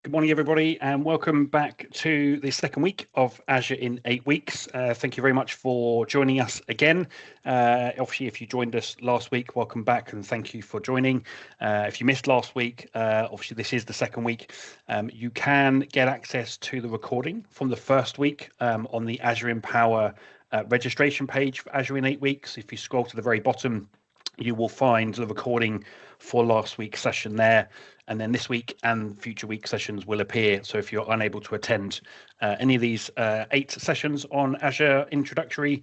Good morning, everybody, and welcome back to the second week of Azure in 8 weeks. Thank you very much for joining us again. Obviously, if you joined us last week, welcome back and thank you for joining. If you missed last week, obviously this is the second week. You can get access to the recording from the first week on the Azure Empower registration page for Azure in 8 weeks. If you scroll to the very bottom, you will find the recording for last week's session there. And then this week and future week sessions will appear. So if you're unable to attend any of these 8 sessions on Azure introductory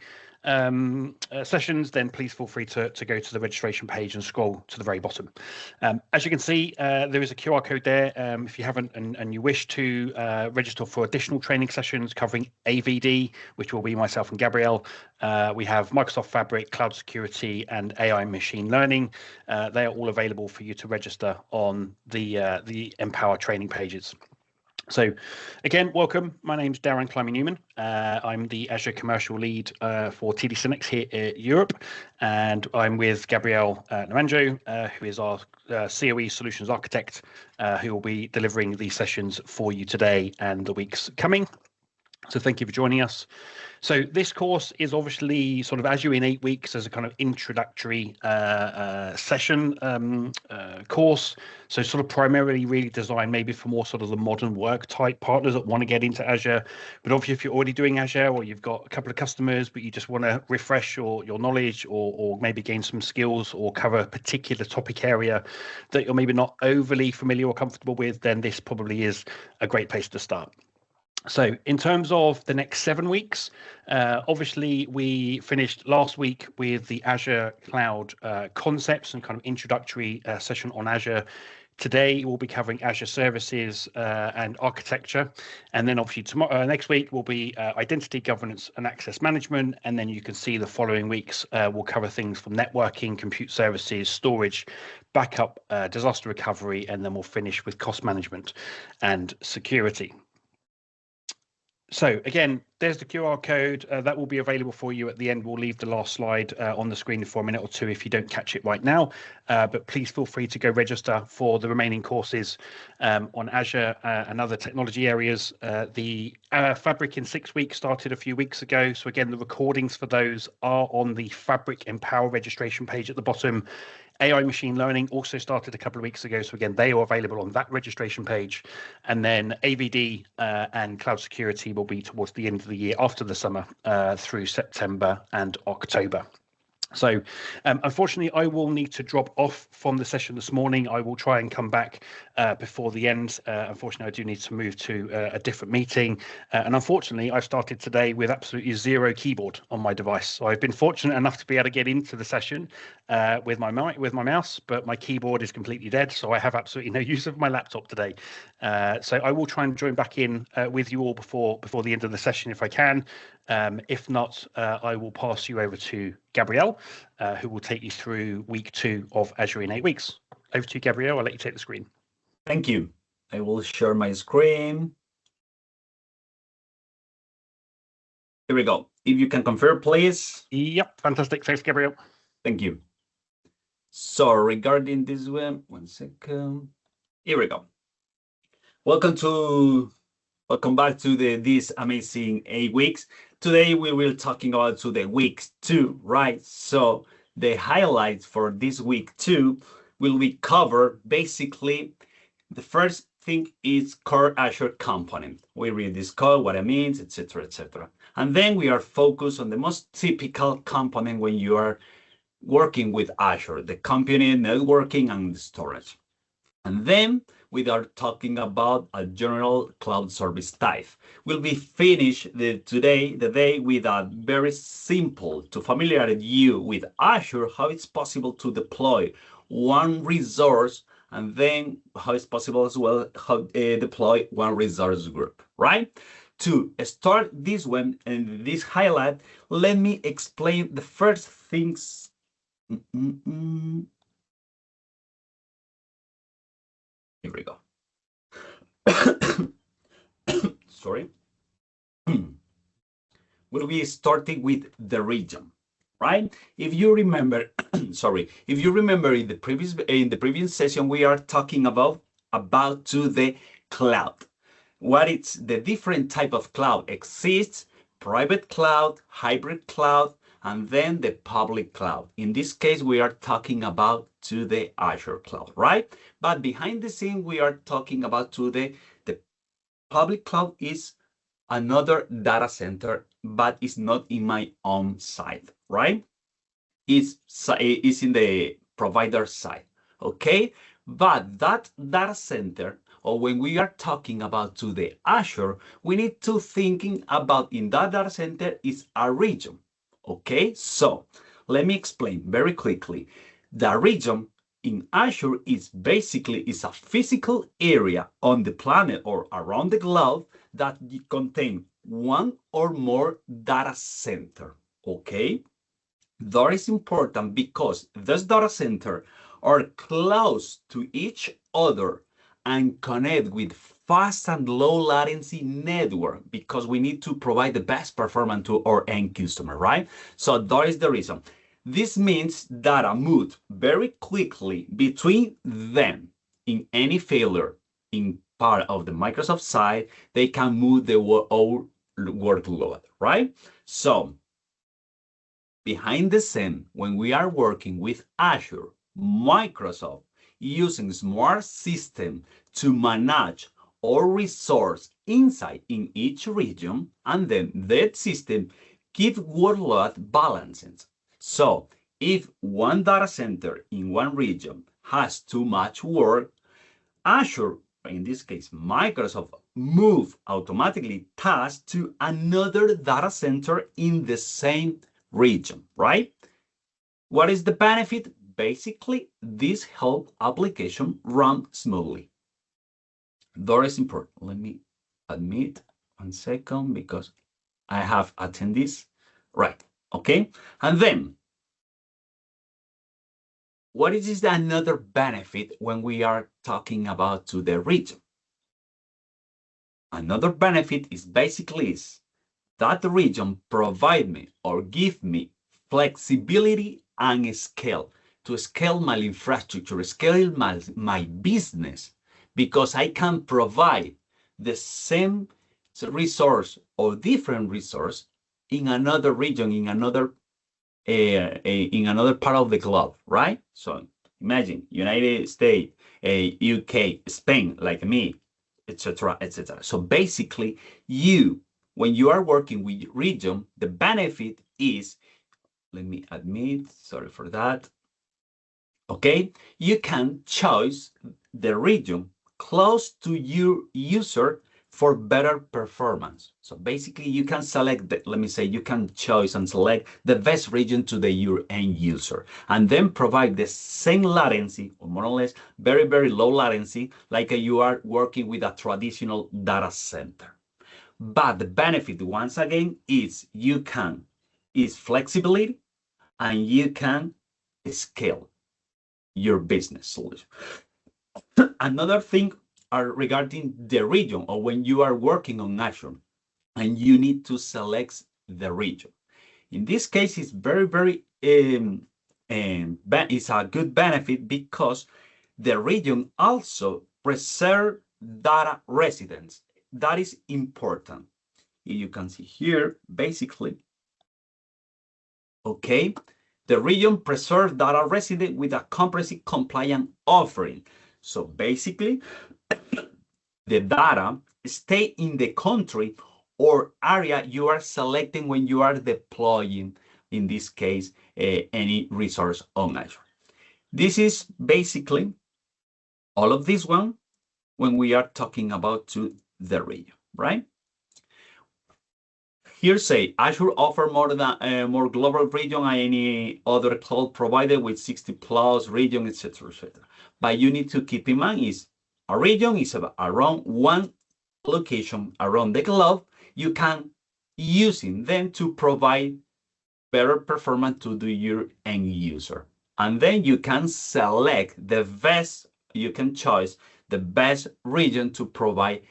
sessions, then please feel free to go to the registration page and scroll to the very bottom. As you can see, there is a QR code there. If you haven't and you wish to register for additional training sessions covering AVD, which will be myself and Gabrielle, we have Microsoft Fabric, Cloud Security, and AI Machine Learning. They are all available for you to register on the Empower training pages. So again, welcome. My name's Darren Climby-Newman. I'm the Azure Commercial Lead for TD SYNNEX here in Europe, and I'm with Gabrielle Naranjo, who is our COE Solutions Architect, who will be delivering these sessions for you today and the weeks coming. So thank you for joining us. So this course is obviously sort of Azure in 8 weeks as a kind of introductory session course. So sort of primarily really designed maybe for more sort of the modern work type partners that want to get into Azure. But obviously if you're already doing Azure or you've got a couple of customers, but you just want to refresh your knowledge or maybe gain some skills or cover a particular topic area that you're maybe not overly familiar or comfortable with, then this probably is a great place to start. So in terms of the next 7 weeks, obviously we finished last week with the Azure Cloud concepts and kind of introductory session on Azure. Today we'll be covering Azure services and architecture, and then obviously tomorrow, next week will be identity governance and access management, and then you can see the following weeks we'll cover things from networking, compute services, storage, backup, disaster recovery, and then we'll finish with cost management and security. So again, there's the QR code that will be available for you at the end. We'll leave the last slide on the screen for a minute or two if you don't catch it right now, but please feel free to go register for the remaining courses on Azure and other technology areas. The Fabric in 6 weeks started a few weeks ago. So again, the recordings for those are on the Fabric Empower registration page at the bottom. AI Machine Learning also started a couple of weeks ago. So again, they are available on that registration page. And then AVD and Cloud Security will be towards the end of the year after the summer through September and October. So unfortunately, I will need to drop off from the session this morning. I will try and come back before the end. Unfortunately, I do need to move to a different meeting. And unfortunately, I've started today with absolutely 0 keyboard on my device. So I've been fortunate enough to be able to get into the session with my mouse, but my keyboard is completely dead. So I have absolutely no use of my laptop today. So I will try and join back in with you all before the end of the session if I can. If not, I will pass you over to Gabrielle, who will take you through week 2 of Azure in 8 weeks. Over to you, Gabrielle. I'll let you take the screen. Thank you. I will share my screen. Here we go. If you can confirm, please. Yep, fantastic. Thanks, Gabrielle. Thank you. So regarding this one second. Here we go. Welcome back to this amazing 8 weeks. Today we will talking about to the week 2, right? So the highlights for this week 2 will be covered. Basically, the first thing is core Azure component. We read this code, what it means, etc., etc. And then we are focused on the most typical component when you are working with Azure, the computing, networking, and the storage. And then we are talking about a general cloud service type. We'll be finished the day with a very simple to familiarize you with Azure, how it's possible to deploy one resource, and then how it's possible as well how deploy one resource group, right? To start this one and this highlight, let me explain the first things. Here we go. Sorry. We'll be starting with the region, right? If you remember, sorry, if you remember in the previous session, we are talking about to the cloud. What is the different type of cloud exists? Private cloud, hybrid cloud, and then the public cloud. In this case, we are talking about to the Azure cloud, right? But behind the scene, we are talking about to the public cloud is another data center, but it's not in my own site, right? It's in the provider side, okay? But that data center, or when we are talking about to the Azure, we need to thinking about in that data center is a region, okay? So let me explain very quickly. The region in Azure is basically is a physical area on the planet or around the globe that contain one or more data center, okay? That is important because this data center are close to each other and connect with fast and low latency network because we need to provide the best performance to our end customer, right? So that is the reason. This means data move very quickly between them. In any failure in part of the Microsoft side, they can move the whole workload, right? So behind the scene, when we are working with Azure, Microsoft using smart system to manage all resource inside in each region, and then that system keep workload balances. So if one data center in one region has too much work, Azure, in this case Microsoft, move automatically tasks to another data center in the same region, right? What is the benefit? Basically, this helps application run smoothly. That is important. Let me admit 1 second because I have attendees. Right, okay? And then, what is another benefit when we are talking about to the region? Another benefit is basically that the region provide me or give me flexibility and scale to scale my infrastructure, scale my business, because I can provide the same resource or different resource in another region, in another part of the globe, right? So imagine United States, UK, Spain, like me, etc., etc. So basically, when you are working with region, the benefit is, let me admit, sorry for that. Okay, you can choose the region close to your user for better performance. So basically you can select, let me say, you can choose and select the best region to your end user and then provide the same latency or more or less very, very low latency like you are working with a traditional data center. But the benefit, once again, is flexibility and you can scale your business solution. Another thing regarding the region or when you are working on Azure and you need to select the region. In this case, it's very, very, it's a good benefit because the region also preserve data residence. That is important. You can see here, basically, okay, the region preserves data resident with a comprehensive compliant offering. So basically, the data stay in the country or area you are selecting when you are deploying, in this case, any resource on Azure. This is basically all of this one when we are talking about to the region, right? Here say Azure offer more global region than any other cloud provider with 60 plus region, etc., etc. But you need to keep in mind is a region is around one location around the globe. You can using them to provide better performance to your end user, and then you can select the best. You can choose the best region to provide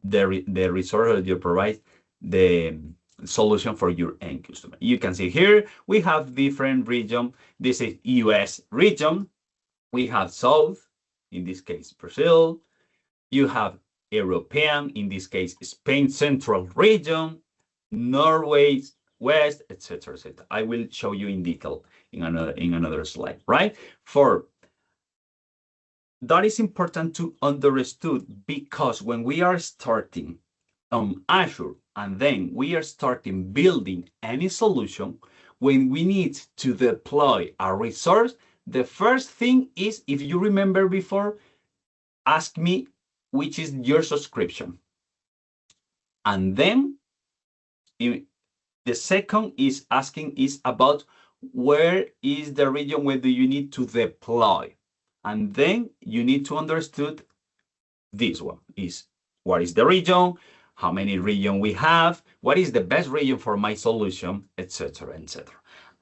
the resource that you provide the solution for your end customer. You can see here we have different region. This is US region. We have South, in this case Brazil. You have European, in this case, Spain Central region, Norway, West, etc., etc. I will show you in detail in another slide, right? That is important to understood because when we are starting on Azure and then we are starting building any solution, when we need to deploy a resource, the first thing is, if you remember before, ask me which is your subscription. And then the second is asking is about where is the region where do you need to deploy. And then you need to understood this one is what is the region, how many region we have, what is the best region for my solution, etc., etc.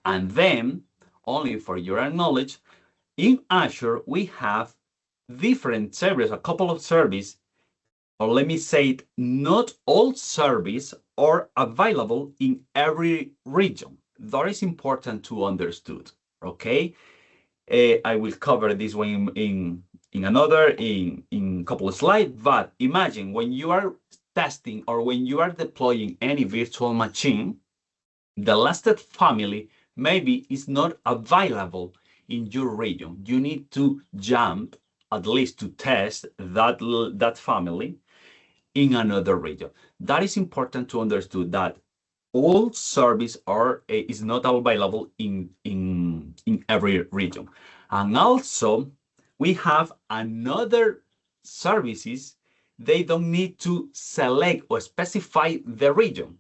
And then, only for your knowledge, in Azure, we have different services, a couple of services, or let me say it, not all services are available in every region. That is important to understood, okay? I will cover this one in a couple of slides, but imagine when you are testing or when you are deploying any virtual machine, the lasted family maybe is not available in your region. You need to jump at least to test that family in another region. That is important to understand that all service is not available in every region. And also we have another services, they don't need to select or specify the region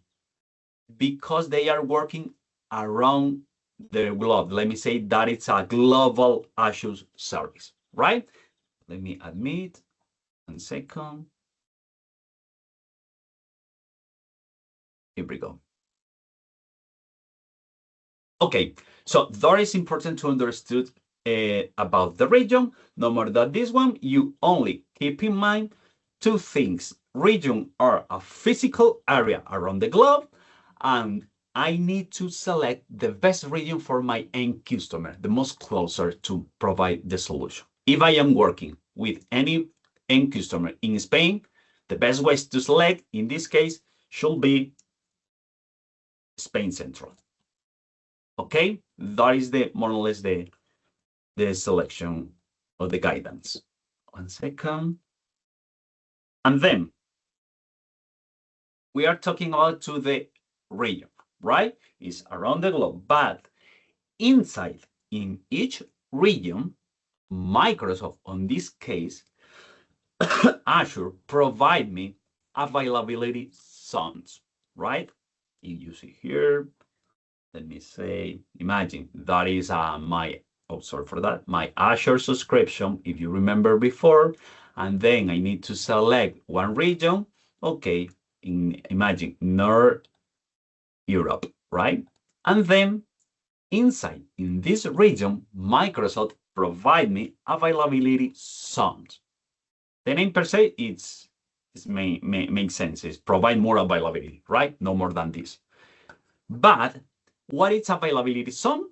because they are working around the globe. Let me say that it's a global Azure service, right? Let me admit, 1 second. Here we go. Okay, so that is important to understood about the region. No more than this one, you only keep in mind two things. Region are a physical area around the globe, and I need to select the best region for my end customer, the most closer to provide the solution. If I am working with any end customer in Spain, the best ways to select, in this case, should be Spain Central. Okay, that is more or less the selection of the guidance. 1 second. And then we are talking about to the region, right? It's around the globe, but inside in each region, Microsoft, on this case, Azure provide me availability zones, right? You see here, let me say, imagine that is my Azure subscription, if you remember before, and then I need to select one region, okay, imagine North Europe, right? And then inside in this region, Microsoft provide me availability zones. The name per se, makes sense, is provide more availability, right? No more than this. But what is availability zone?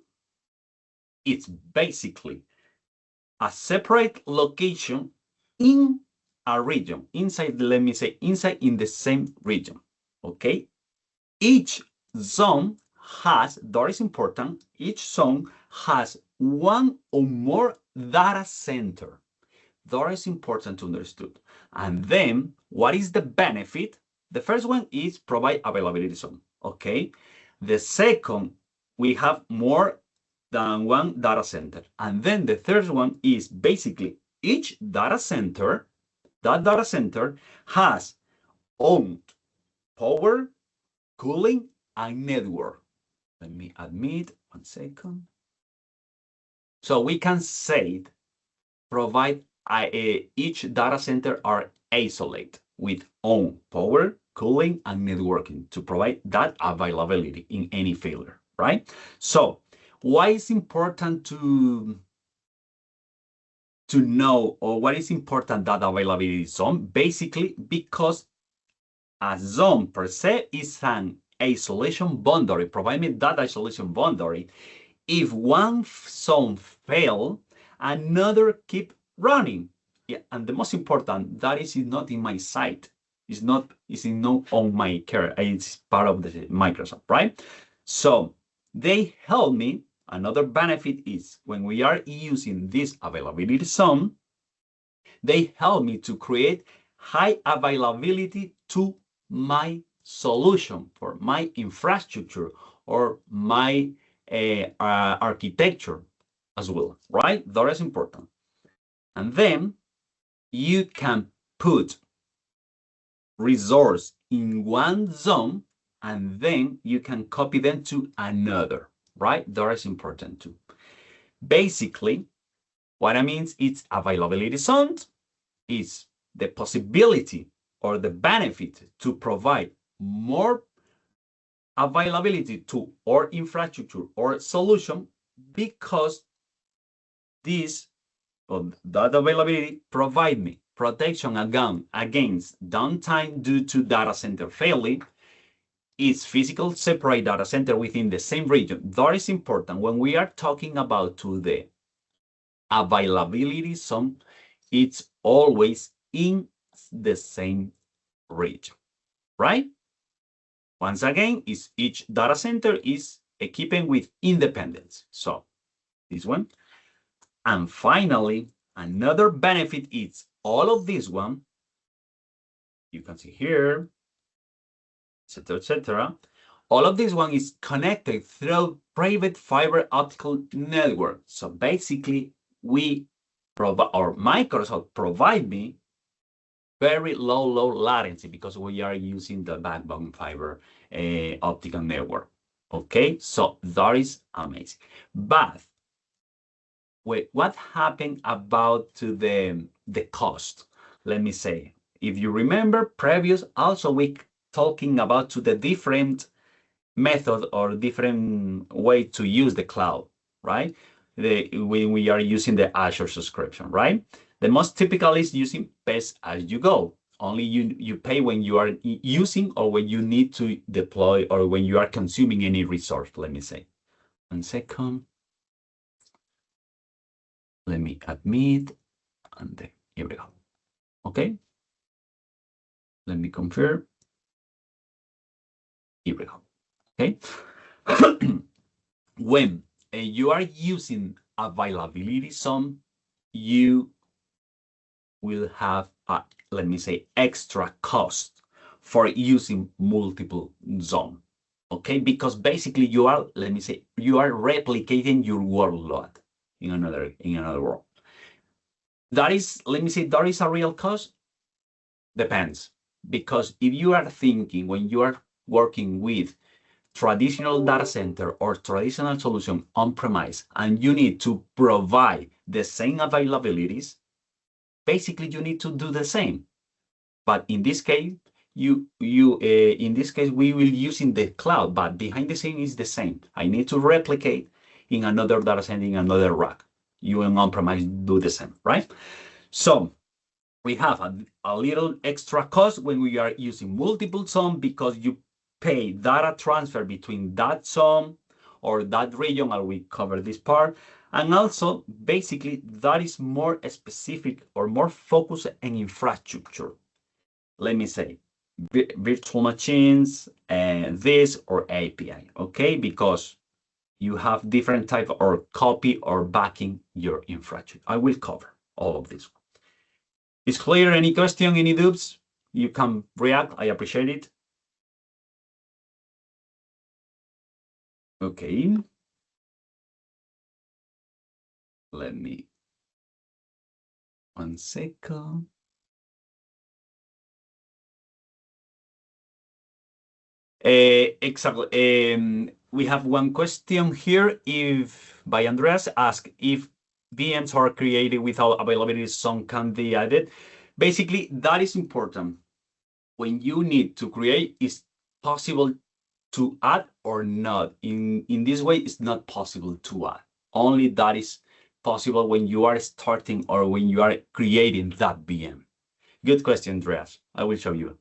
It's basically a separate location in a region, inside, let me say, inside in the same region, okay? Each zone has, that is important, each zone has one or more data center. That is important to understood. And then what is the benefit? The first one is provide availability zone, okay? The second, we have more than one data center. And then the third one is basically each data center, that data center has owned power, cooling, and network. Let me admit, 1 second. So we can say provide each data center are isolated with own power, cooling, and networking to provide that availability in any failure, right? So why is important to know, or what is important that availability zone? Basically, because a zone per se is an isolation boundary, provide me that isolation boundary. If one zone fail, another keep running. yeah, and the most important, that is not in my site. It's not on my care. It's part of the Microsoft, right? So they help me. Another benefit is when we are using this availability zone, they help me to create high availability to my solution for my infrastructure or my architecture as well, right? That is important. And then you can put resource in one zone and then you can copy them to another, right? That is important too. Basically, what I mean is availability zone is the possibility or the benefit to provide more availability to our infrastructure or solution because this or that availability provide me protection against downtime due to data center failing. It's physical separate data center within the same region. That is important when we are talking about to the availability zone. It's always in the same region, right? Once again, is each data center is equipped with independence. So this one. And finally, another benefit is all of this one. You can see here, etc., etc. All of this one is connected through private fiber optical network. So basically, we provide, or Microsoft provide me very low latency because we are using the backbone fiber optical network. Okay, so that is amazing. But wait, what happened about to the cost? Let me say, if you remember previous, also we talking about to the different method or different way to use the cloud, right? When we are using the Azure subscription, right? The most typical is using pay as you go. Only you pay when you are using or when you need to deploy or when you are consuming any resource, let me say. 1 second. Let me admit, and then here we go. Okay. Let me confirm. Here we go. Okay. When you are using availability zone, you will have a, let me say, extra cost for using multiple zone. Okay, because basically you are, let me say, you are replicating your workload in another world. That is, let me say, that is a real cost. Depends, because if you are thinking when you are working with traditional data center or traditional solution on-premise, and you need to provide the same availabilities, basically you need to do the same. But in this case, in this case, we will using the cloud, but behind the scene is the same. I need to replicate in another data center, in another rack. You and on-premise do the same, right? So we have a little extra cost when we are using multiple zone because you pay data transfer between that zone or that region, and we cover this part. And also, basically, that is more specific or more focused on infrastructure. Let me say, virtual machines, and this or API, okay? Because you have different type or copy or backing your infrastructure. I will cover all of this. Is clear? Any question, any doubts? You can react. I appreciate it. Okay. Let me 1 second. Exactly. We have one question here. If by Andreas ask if VMs are created without availability zone can be added. Basically, that is important. When you need to create, is possible to add or not. In this way, it's not possible to add. Only that is possible when you are starting or when you are creating that VM. Good question, Andreas. I will show you.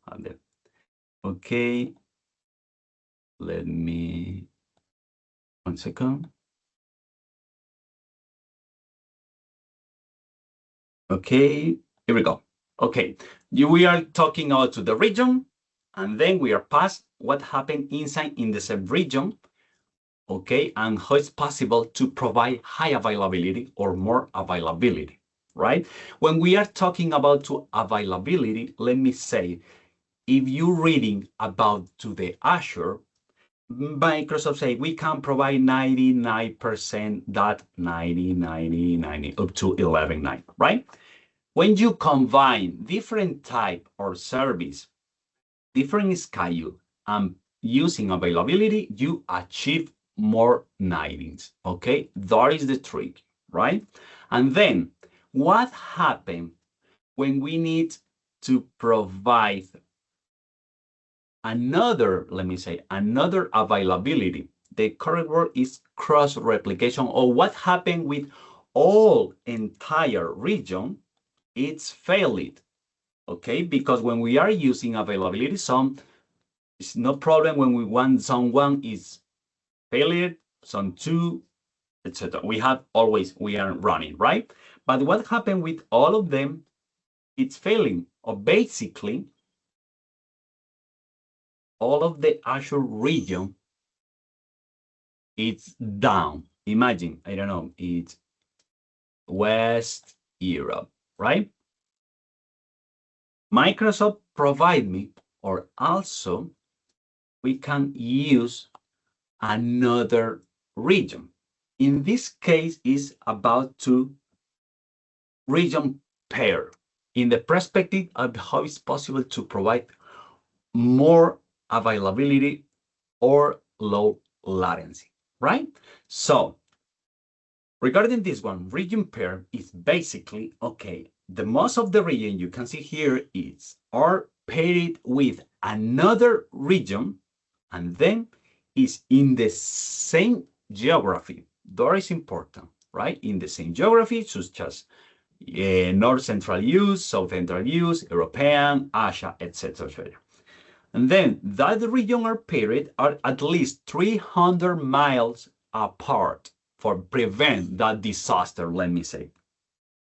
Okay. Let me 1 second. Okay. Here we go. Okay, we are talking about to the region, and then we are past what happened inside in the same region, okay, and how it's possible to provide high availability or more availability, right? When we are talking about to availability, let me say, if you're reading about to the Azure, Microsoft say we can provide 99% that 90 up to 11.9, right? When you combine different type or service, different schedule, and using availability, you achieve more 90s, okay? That is the trick, right? And then what happens when we need to provide another, let me say, another availability? The correct word is cross-replication, or what happened with all entire region, it's failed, okay? Because when we are using availability, it's no problem when we want someone is failed, some two, etc. We are running, right? But what happened with all of them, it's failing, or basically all of the Azure region, it's down. Imagine, I don't know, it's West Europe, right? Microsoft provide me, or also we can use another region. In this case, is about to region pair in the perspective of how it's possible to provide more availability or low latency, right? So regarding this one, region pair is basically, okay, the most of the region you can see here are paired with another region, and then is in the same geography. That is important, right? In the same geography, such as North Central use, South Central use, European, Asia, etc. And then that region are paired are at least 300 miles apart for prevent that disaster, let me say.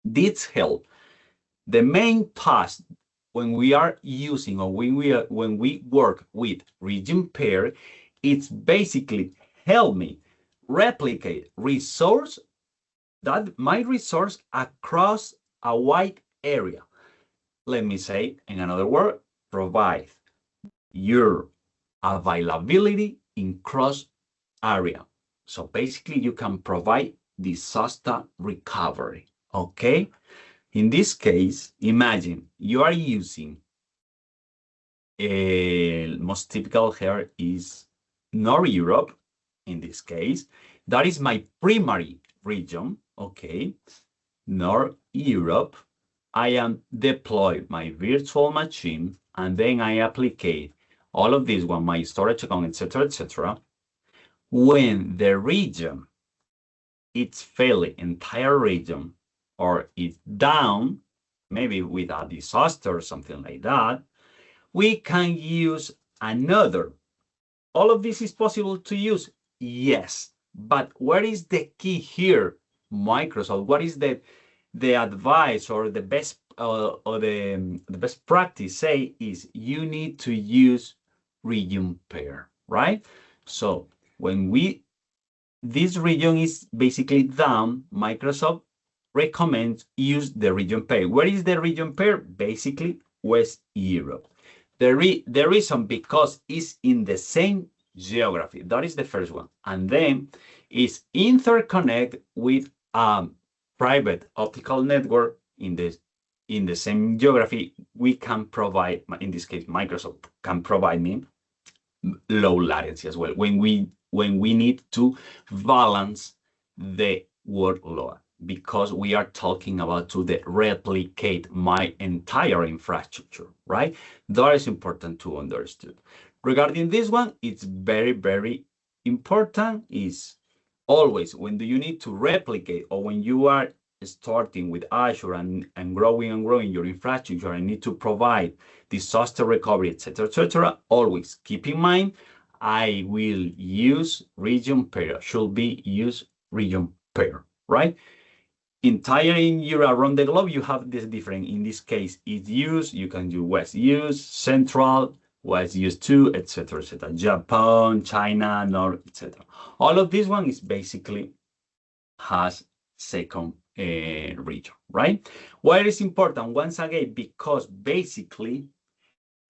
This help. The main task when we are using, or when we work with region pair, it's basically help me replicate resource, that my resource across a wide area. Let me say, in another word, provide your availability in cross area. So basically you can provide disaster recovery, okay? In this case, imagine you are using, most typical here is North Europe, in this case. That is my primary region, okay? North Europe. I am deploy my virtual machine, and then I apply all of this one, my storage account, etc., etc. When the region, it's failing, entire region, or it's down, maybe with a disaster or something like that, we can use another. All of this is possible to use? Yes. But what is the key here, Microsoft? What is the advice or the best the best practice say is you need to use region pair, right? So when this region is basically down, Microsoft recommends use the region pair. Where is the region pair? Basically West Europe. The reason, because it's in the same geography. That is the first one. And then is interconnect with private optical network in the same geography. We can provide, in this case, Microsoft can provide me low latency as well when we need to balance the workload, because we are talking about to replicate my entire infrastructure, right? That is important to understand. Regarding this one, it's very, very important is always when do you need to replicate, or when you are starting with Azure and growing your infrastructure and need to provide disaster recovery, etc., always keep in mind, I will use region pair, should be use region pair, right? entire in Europe around the globe, you have this different. In this case, East use, you can do West use, Central, West use 2, etc., etc. Japan, China, North, etc. All of this one is basically has second region, right? Why is important? Once again, because basically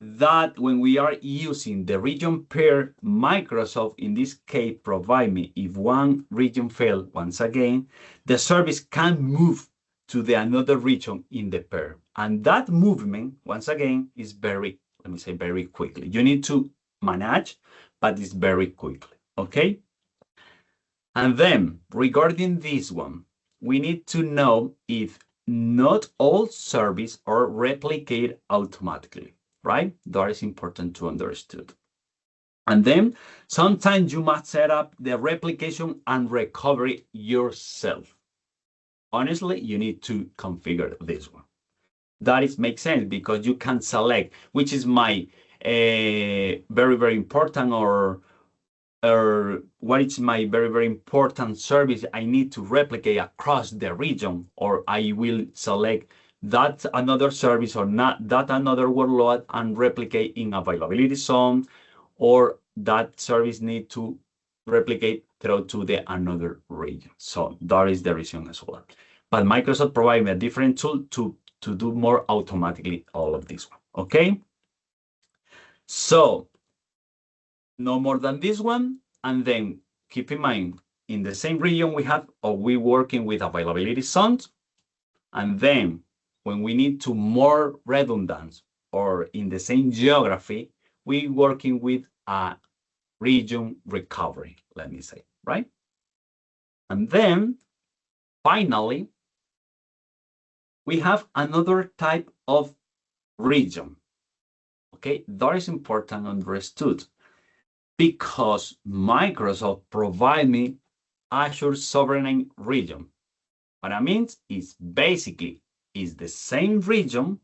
that when we are using the region pair, Microsoft in this case provide me, if one region fail, once again, the service can move to the another region in the pair. And that movement, once again, is very, let me say very quickly. You need to manage, but it's very quickly, okay? And then regarding this one, we need to know if not all services are replicated automatically, right? That is important to understand. And then sometimes you must set up the replication and recovery yourself. Honestly, you need to configure this one. That is makes sense because you can select which is my very, very important or what is my very, very important service I need to replicate across the region, or I will select that another service or not that another workload and replicate in availability zone, or that service need to replicate through to the another region. So that is the reason as well. But Microsoft provides me a different tool to do more automatically all of this one. Okay. So no more than this one. And then keep in mind, in the same region we have, or we working with availability zones. And then when we need to more redundant or in the same geography, we working with a region recovery, let me say, right? And then finally, we have another type of region. Okay, that is important understood because Microsoft provide me Azure Sovereign Region. What I mean is basically is the same region,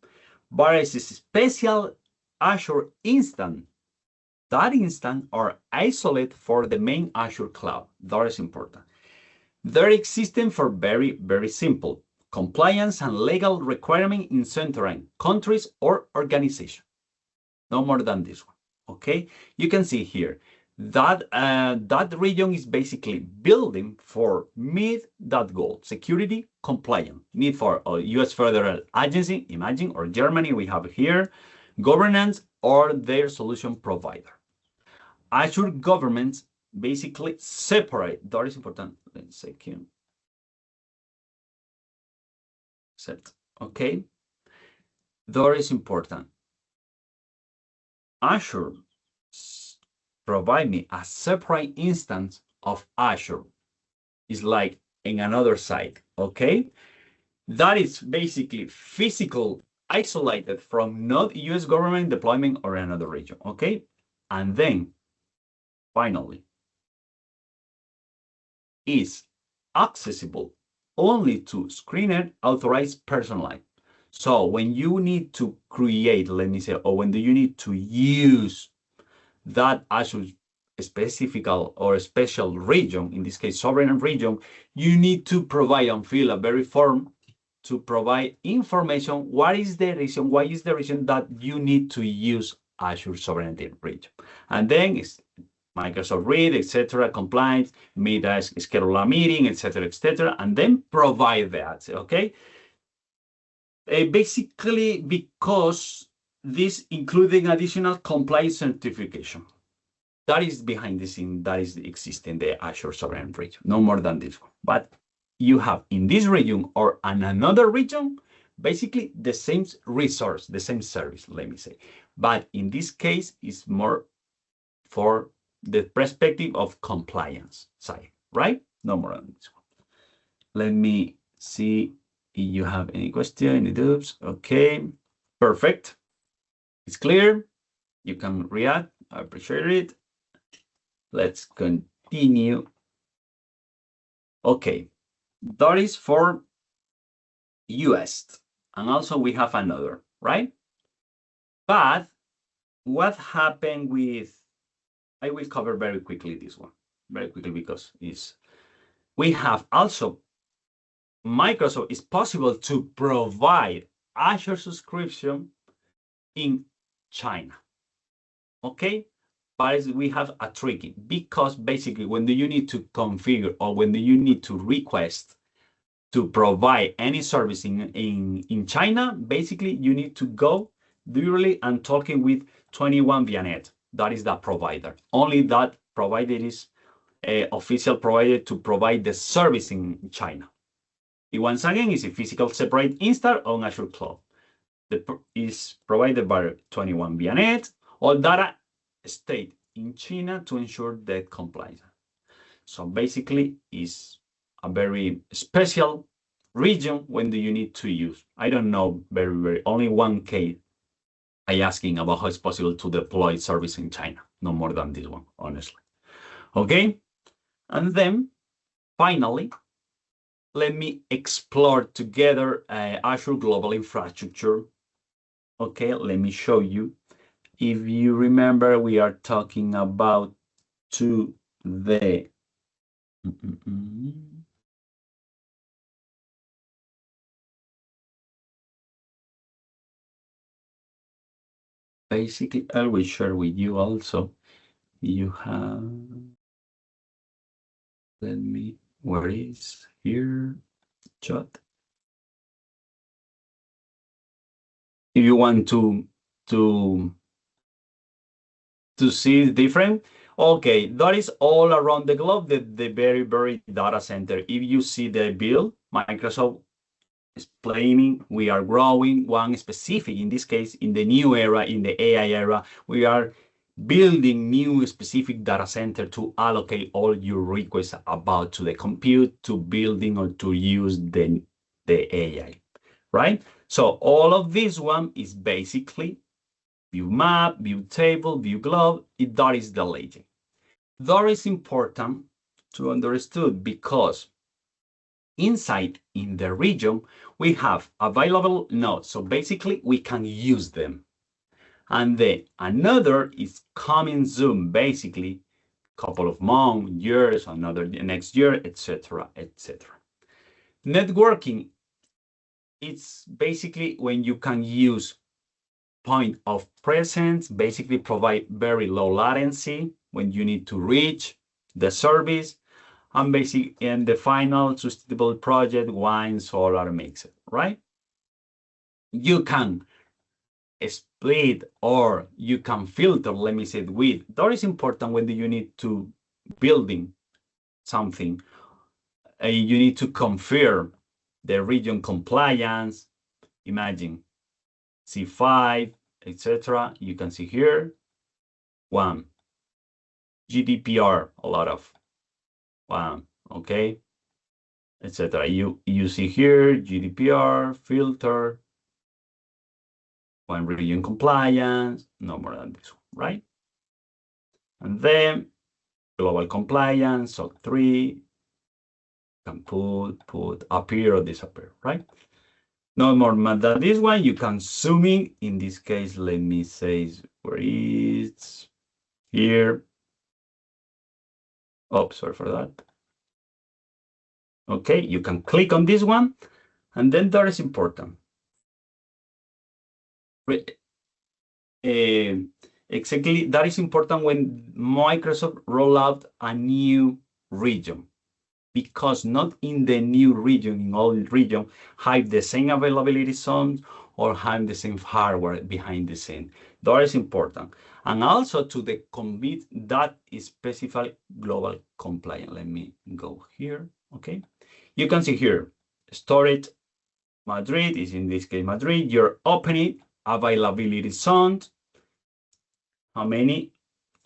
but it's a special Azure instance. That instance are isolated for the main Azure cloud. That is important. They're existing for very, very simple compliance and legal requirement in certain countries or organizations. No more than this one. Okay, you can see here that that region is basically building for meet that goal: security, compliance, need for a U.S. federal agency, imagine, or Germany, we have here, governance, or their solution provider. Azure governments basically separate. That is important. Let's say set. Okay, that is important. Azure provide me a separate instance of Azure. It's like in another site, okay? That is basically physical, isolated from not US government deployment or another region, okay? And then, finally, is accessible only to screener authorized personnel. So when you need to create, let me say, or when do you need to use that Azure specific or special region, in this case, sovereign region, you need to provide and fill a very form to provide information. What is the reason? Why is the reason that you need to use Azure sovereignty region? And then it's Microsoft Read, etc., compliance, meet a schedule a meeting, etc., and then provide that. Okay. Basically, because this including additional compliance certification. That is behind the scene, that is existing the Azure Sovereign region, no more than this one. But you have in this region or in another region, basically the same resource, the same service, let me say. But in this case, it's more for the perspective of compliance side, right? No more on this one. Let me see if you have any question, any doubts. Okay, perfect. It's clear. You can react. I appreciate it. Let's continue. Okay, that is for US. And also we have another, right? But what happened with, I will cover very quickly this one, very quickly because we have also Microsoft is possible to provide Azure subscription in China. Okay, but we have a tricky, because basically when you need to configure or when you need to request to provide any service in China, basically you need to go directly and talking with 21 Vianet. That is the provider. Only that provider is official provider to provide the service in China. It once again is a physical separate install on Azure Cloud. Is provided by 21 Vianet. All data stayed in China to ensure that compliance. So basically, is a very special region when do you need to use. I don't know very only one case I asking about how it's possible to deploy service in China. No more than this one, honestly. Okay, and then finally, let me explore together Azure Global Infrastructure. Okay, let me show you. If you remember, we are talking about to the basically, I will share with you also. You have, let me, where is here, chat. If you want to see different, okay, that is all around the globe, the very data center. If you see the bill, Microsoft explaining we are growing one specific, in this case, in the new era, in the AI era, we are building new specific data center to allocate all your requests about to the compute, to building or to use the AI, right? So all of this one is basically view map, view table, view globe. That is the legend. That is important to understood because inside in the region, we have available nodes. So basically we can use them. And then another is coming soon, basically couple of months, years, another next year, etc., etc. Networking, it's basically when you can use point of presence, basically provide very low latency when you need to reach the service, and basically in the final sustainable project, wind, solar, mixed, right? You can split or you can filter, let me say it with. That is important when you need to building something. You need to confirm the region compliance. Imagine C5, etc. You can see here, one, GDPR, a lot of one, okay, etc. You see here, GDPR, filter, one region compliance, no more than this one, right? And then global compliance, SOC 3, can put appear or disappear, right? No more than this one. You can zoom in this case, let me say where it's here. Oh, sorry for that. Okay, you can click on this one, and then that is important. Exactly, that is important when Microsoft roll out a new region, because not in the new region, in all region, have the same availability zones or have the same hardware behind the scene. That is important. And also to the commit that is specified global compliant. Let me go here, okay? You can see here, storage Madrid is in this case Madrid. You're opening availability zones. How many?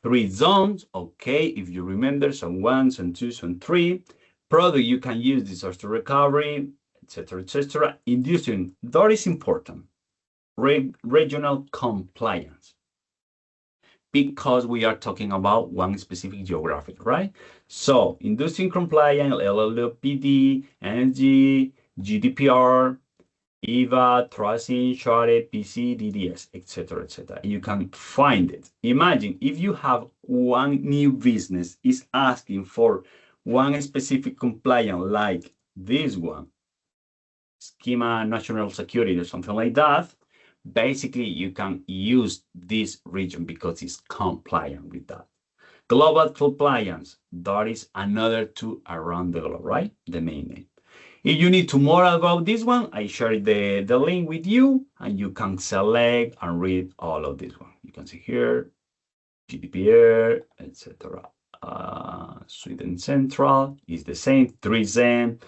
3 zones, okay, if you remember, some 1, some 2, some 3. Product, you can use disaster recovery, etc., etc. Industrial, that is important. Regional compliance, because we are talking about one specific geographic, right? So, industrial compliance, LLPD, energy, GDPR, EVA, tracing, share, PC, DDS, etc., etc. You can find it. Imagine if you have one new business is asking for one specific compliance like this one, schema national security or something like that, basically you can use this region because it's compliant with that. Global compliance, that is another two around the globe, right? The main name. If you need to more about this one, I share the link with you and you can select and read all of this one. You can see here, GDPR, etc. Sweden Central is the same, 3Zen.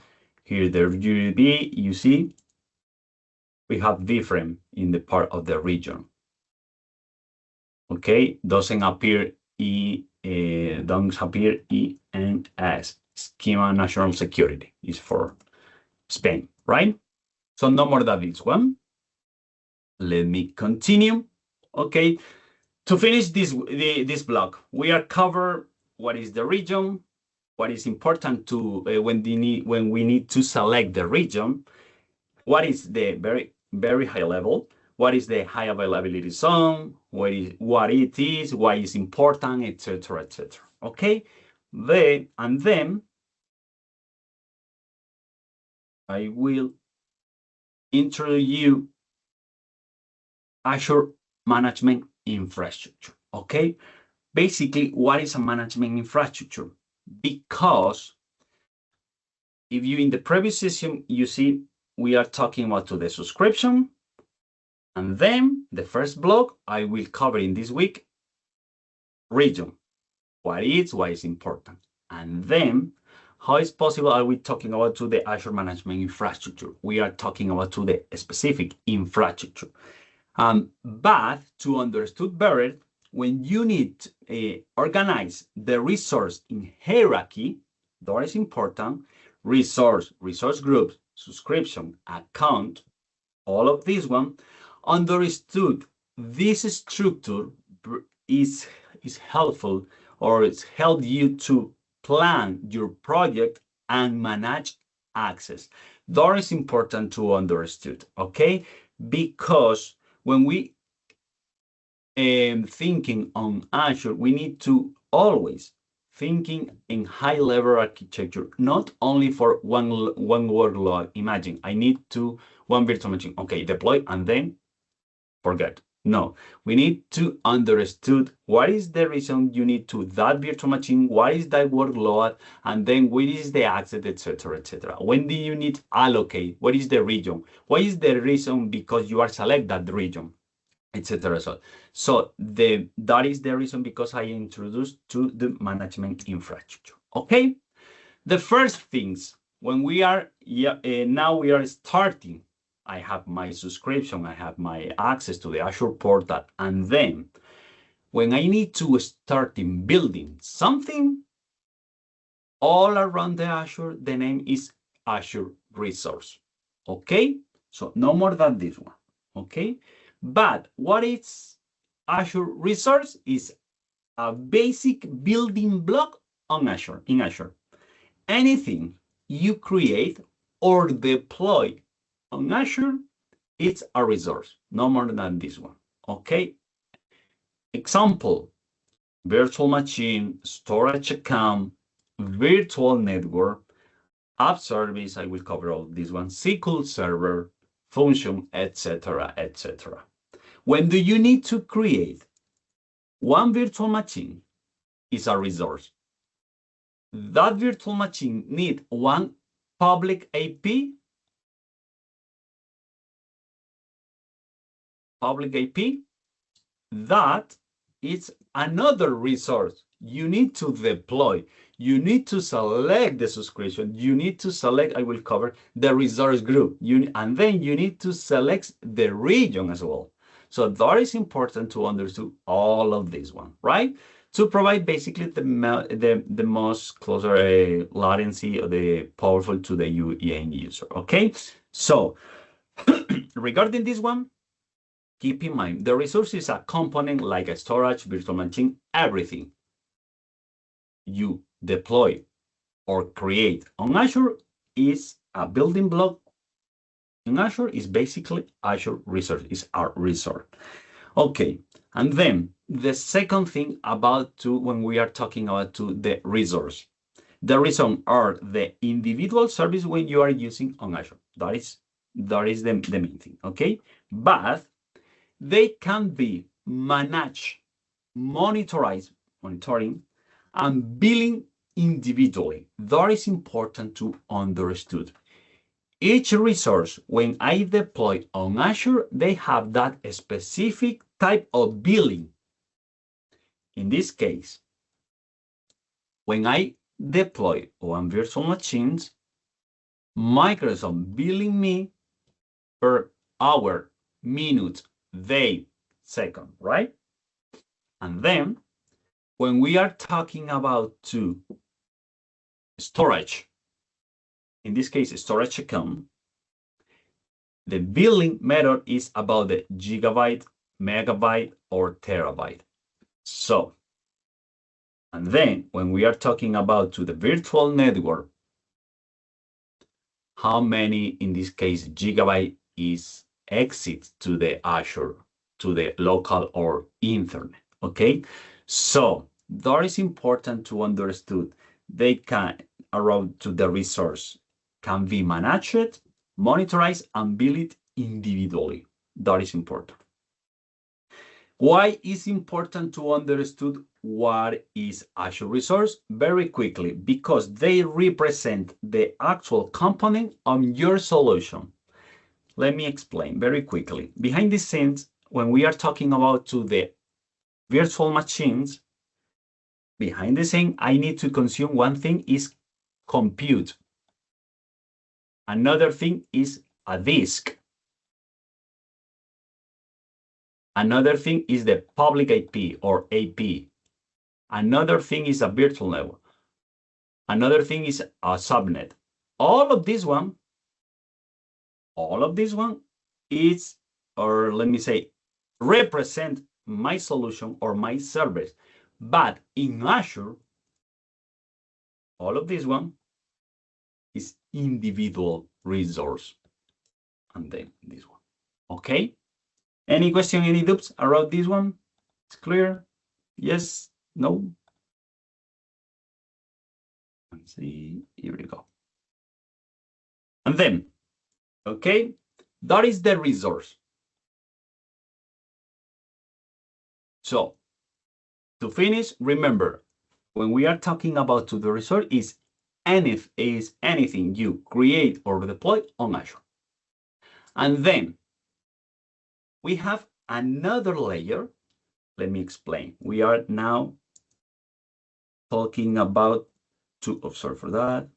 Here the GDP, you see, we have different in the part of the region. Okay, doesn't appear ENS, Schema National Security is for Spain, right? So no more than this one. Let me continue. Okay, to finish this block, we are cover what is the region, what is important to when we need to select the region, what is the very high level, what is the high availability zone, what it is, why is important, etc., etc. Okay, and then I will introduce you Azure Management Infrastructure. Okay, basically, what is a management infrastructure? Because if you in the previous session, you see we are talking about to the subscription, and then the first block I will cover in this week, region, why it's important, and then how is possible are we talking about to the Azure Management Infrastructure? We are talking about to the specific infrastructure. But to understand better, when you need to organize the resource in hierarchy, that is important, resource groups, subscription, account, all of this one, understood this structure is helpful, or it's helped you to plan your project and manage access. That is important to understood, okay? Because when we thinking on Azure, we need to always thinking in high level architecture, not only for one workload. Imagine I need to one virtual machine, okay, deploy and then forget. No, we need to understood what is the reason you need to that virtual machine, what is that workload, and then what is the access, etc., etc. When do you need allocate? What is the region? What is the reason because you are select that region, etc. So that is the reason because I introduced to the management infrastructure. Okay, the first things when we are now we are starting. I have my subscription, I have my access to the Azure portal, and then when I need to start in building something all around the Azure, the name is Azure Resource. Okay, so no more than this one. Okay, but what is Azure Resource? Is a basic building block on Azure. In Azure, anything you create or deploy on Azure, it's a resource, no more than this one, okay? Example, virtual machine, storage account, virtual network, app service, I will cover all this one, SQL server, function, etc., etc. When do you need to create one virtual machine is a resource. That virtual machine need one public IP, that is another resource you need to deploy. You need to select the subscription. You need to select, I will cover the resource group. And then you need to select the region as well. So that is important to understand all of this one, right? To provide basically the most closer latency or the powerful to the end user, okay? So regarding this one, keep in mind, the resource is a component like a storage, virtual machine, everything you deploy or create on Azure is a building block. In Azure is basically Azure Resource, is our resource. Okay, and then the second thing about when we are talking about the resource. The reason are the individual service when you are using on Azure. That is That is the main thing, okay? But they can be managed, monitoring, and billing individually. That is important to understood. Each resource, when I deploy on Azure, they have that specific type of billing. In this case, when I deploy on virtual machines, Microsoft billing me per hour, minute, day, second, right? And then when we are talking about storage, in this case, storage account, the billing method is about the gigabyte, megabyte, or terabyte. So, and then when we are talking about the virtual network, how many, in this case, gigabyte is exit to the Azure, to the local or internet, okay? So that is important to understood. They can, around to the resource, can be managed, monitored, and built individually. That is important. Why is important to understood what is Azure resource? Very quickly, because they represent the actual component on your solution. Let me explain very quickly. Behind the scenes, when we are talking about the virtual machines, behind the scene, I need to consume one thing is compute. Another thing is a disk. Another thing is the public IP or AP. Another thing is a virtual network. Another thing is a subnet. All of this one is, or let me say, represent my solution or my service. But in Azure, all of this one is individual resource. And then this one. Okay? Any question, any doubts around this one? It's clear? Yes? No? Let's see. Here we go. And then, okay, that is the resource. So, to finish, remember, when we are talking about the resource, is anything you create or deploy on Azure. And then we have another layer. Let me explain. We are now talking about sorry for that.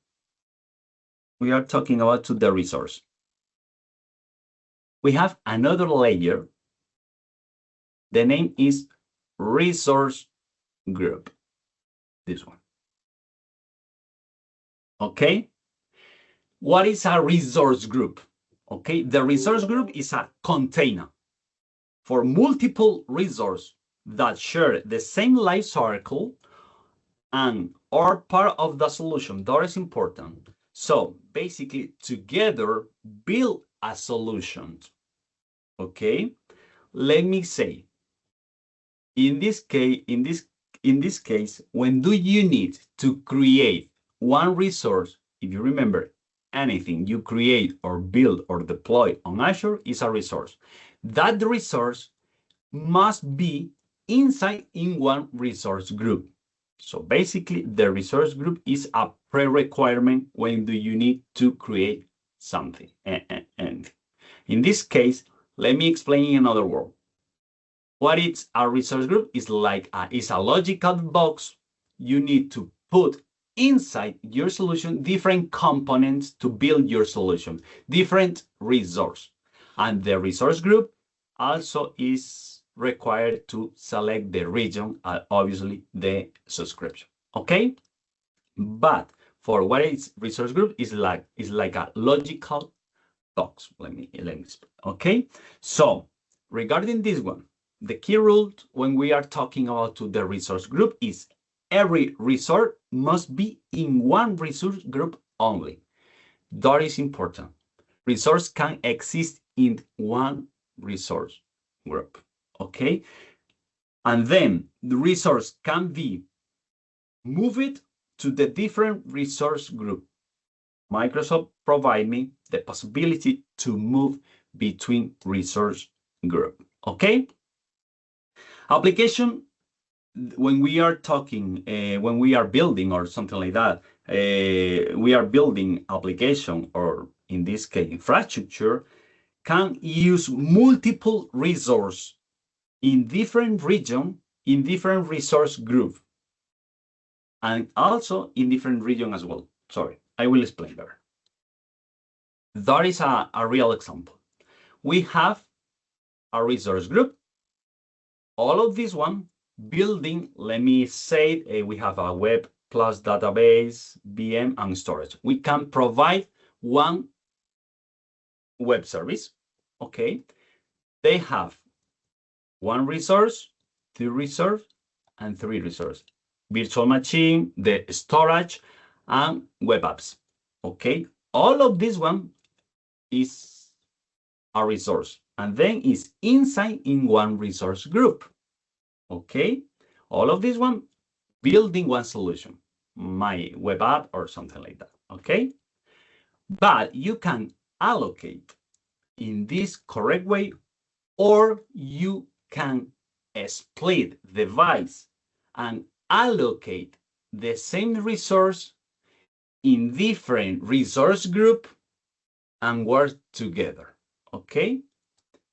We are talking about the resource. We have another layer. The name is resource group. This one. Okay. What is a resource group? Okay. The resource group is a container for multiple resources that share the same life cycle and are part of the solution. That is important. So basically, together build a solution. Okay. Let me say, in this case, when do you need to create one resource? If you remember, anything you create or build or deploy on Azure is a resource. That resource must be inside in one resource group. So basically, the resource group is a pre-requirement when do you need to create something. And in this case, let me explain in another word. What is a resource group? Is like is a logical box. You need to put inside your solution different components to build your solution, different resource. And the resource group also is required to select the region, obviously the subscription. Okay? But for what is resource group is like a logical box. Let me explain. Okay? So regarding this one, the key rule when we are talking about the resource group is every resource must be in one resource group only. That is important. Resource can exist in one resource group. Okay? And then the resource can be moved to the different resource group. Microsoft provide me the possibility to move between resource group. Okay? Application, when we are talking, when we are building or something like that, we are building application, or in this case, infrastructure, can use multiple resource in different region, in different resource group, and also in different region as well. Sorry, I will explain better. That is a real example. We have a resource group. All of this one building, let me say, we have a web plus database, VM, and storage. We can provide one web service. Okay. They have one resource, two resource, and three resource. Virtual machine, the storage, and web apps. Okay. All of this one is a resource, and then is inside in one resource group. Okay, all of this one building one solution, my web app or something like that. Okay, but you can allocate in this correct way, or you can split the device and allocate the same resource in different resource group and work together. Okay,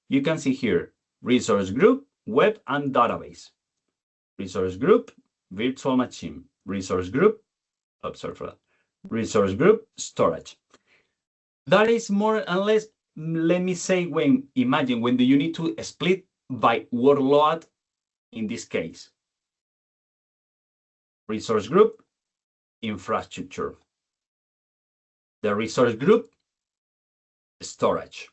you can see here resource group, web and database, resource group, virtual machine, resource group, resource group, storage. That is more or less, let me say, when imagine when do you need to split by workload in this case. Resource group, infrastructure. The resource group, storage.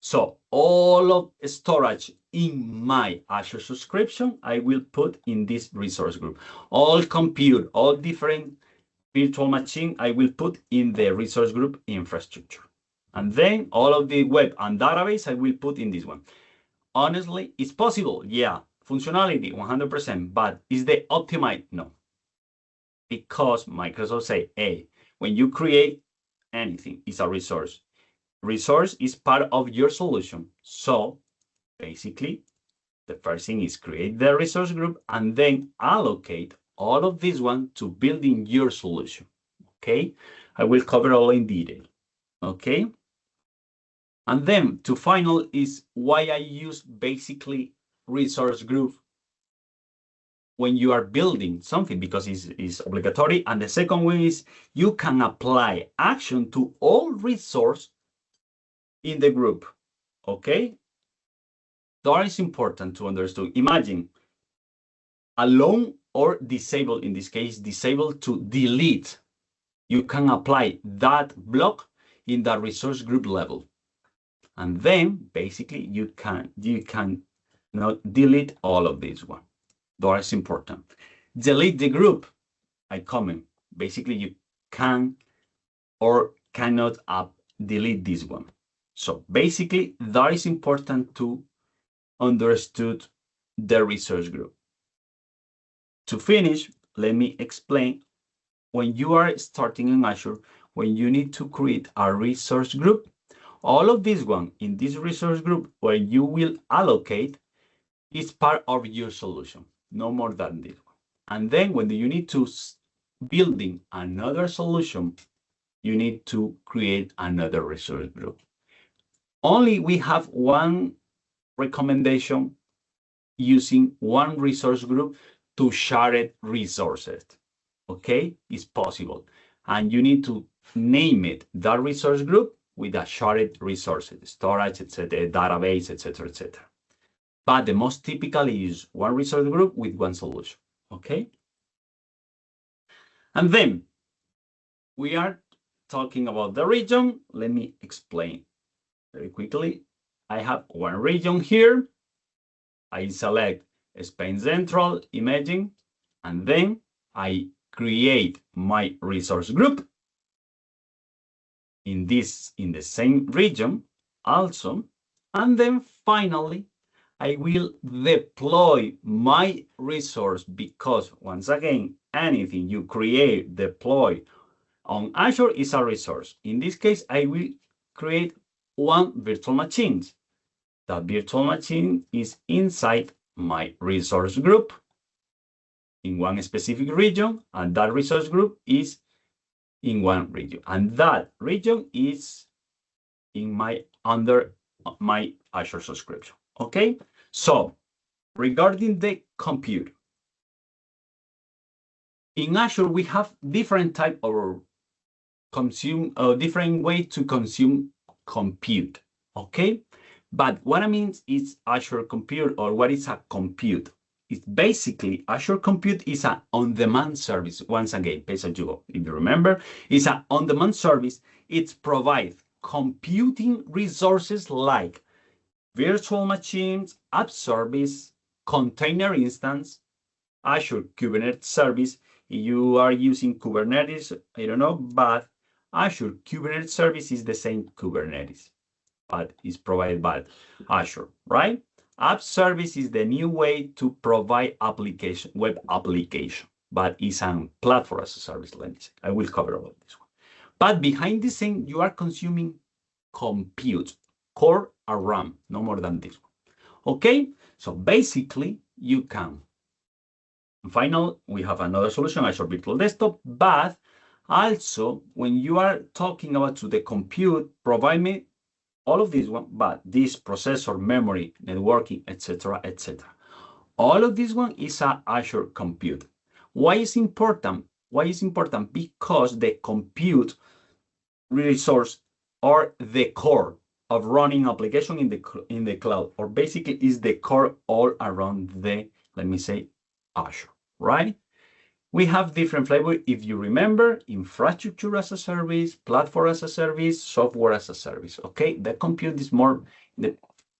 So all of storage in my Azure subscription, I will put in this resource group. All compute, all different virtual machine, I will put in the resource group infrastructure. And then all of the web and database, I will put in this one. Honestly, it's possible. Yeah. Functionality, 100%. But is the optimized? No. Because Microsoft say, hey, when you create anything, it's a resource. Resource is part of your solution. So basically, the first thing is create the resource group and then allocate all of this one to building your solution. Okay, I will cover all in detail. Okay, and then to final is why I use basically resource group when you are building something, because it's obligatory. And the second one is you can apply action to all resource in the group. Okay, that is important to understand. Imagine alone or disable, in this case, disable to delete. You can apply that block in the resource group level. And then basically you can not delete all of this one. That is important. Delete the group. I comment. Basically you can or cannot delete this one. So basically that is important to understood the resource group. To finish, let me explain. When you are starting in Azure, when you need to create a resource group, all of this one in this resource group where you will allocate is part of your solution, no more than this one. And then when you need to building another solution, you need to create another resource group. Only we have one recommendation using one resource group to share resources. Okay, it's possible. And you need to name it, that resource group, with a shared resources, storage, etc., database, etc., etc. But the most typically is one resource group with one solution. Okay. And then we are talking about the region. Let me explain very quickly. I have one region here. I select Spain Central, Imaging, and then I create my resource group in the same region also. And then finally, I will deploy my resource, because once again, anything you create, deploy, On Azure is a resource. In this case, I will create one virtual machine. That virtual machine is inside my resource group in one specific region, and that resource group is in one region, and that region is in my under my Azure subscription. Okay, so regarding the compute, in Azure we have different type of different way to consume compute. Okay, but what I mean is Azure Compute, or what is a compute? It's basically Azure Compute is an on-demand service. Once again, page as you go. If you remember, it's an on-demand service. It provides computing resources like virtual machines, app service, container instance, Azure Kubernetes service. If you are using Kubernetes, I don't know, but Azure Kubernetes service is the same Kubernetes, but it's provided by Azure, right? App service is the new way to provide application, web application, but it's a platform as a service. Let me say, I will cover about this one. But behind the scene, you are consuming compute, core or RAM, no more than this one. Okay, so basically you can. Finally, we have another solution, Azure Virtual Desktop, but also when you are talking about to the compute, provide me all of this one, but this processor, memory, networking, etc., etc. All of this one is a Azure Compute. Why is important? Why is important? Because the compute resource are the core of running application in the cloud, or basically is the core all around the, let me say, Azure, right? We have different flavors. If you remember, infrastructure as a service, platform as a service, software as a service. Okay, the compute is more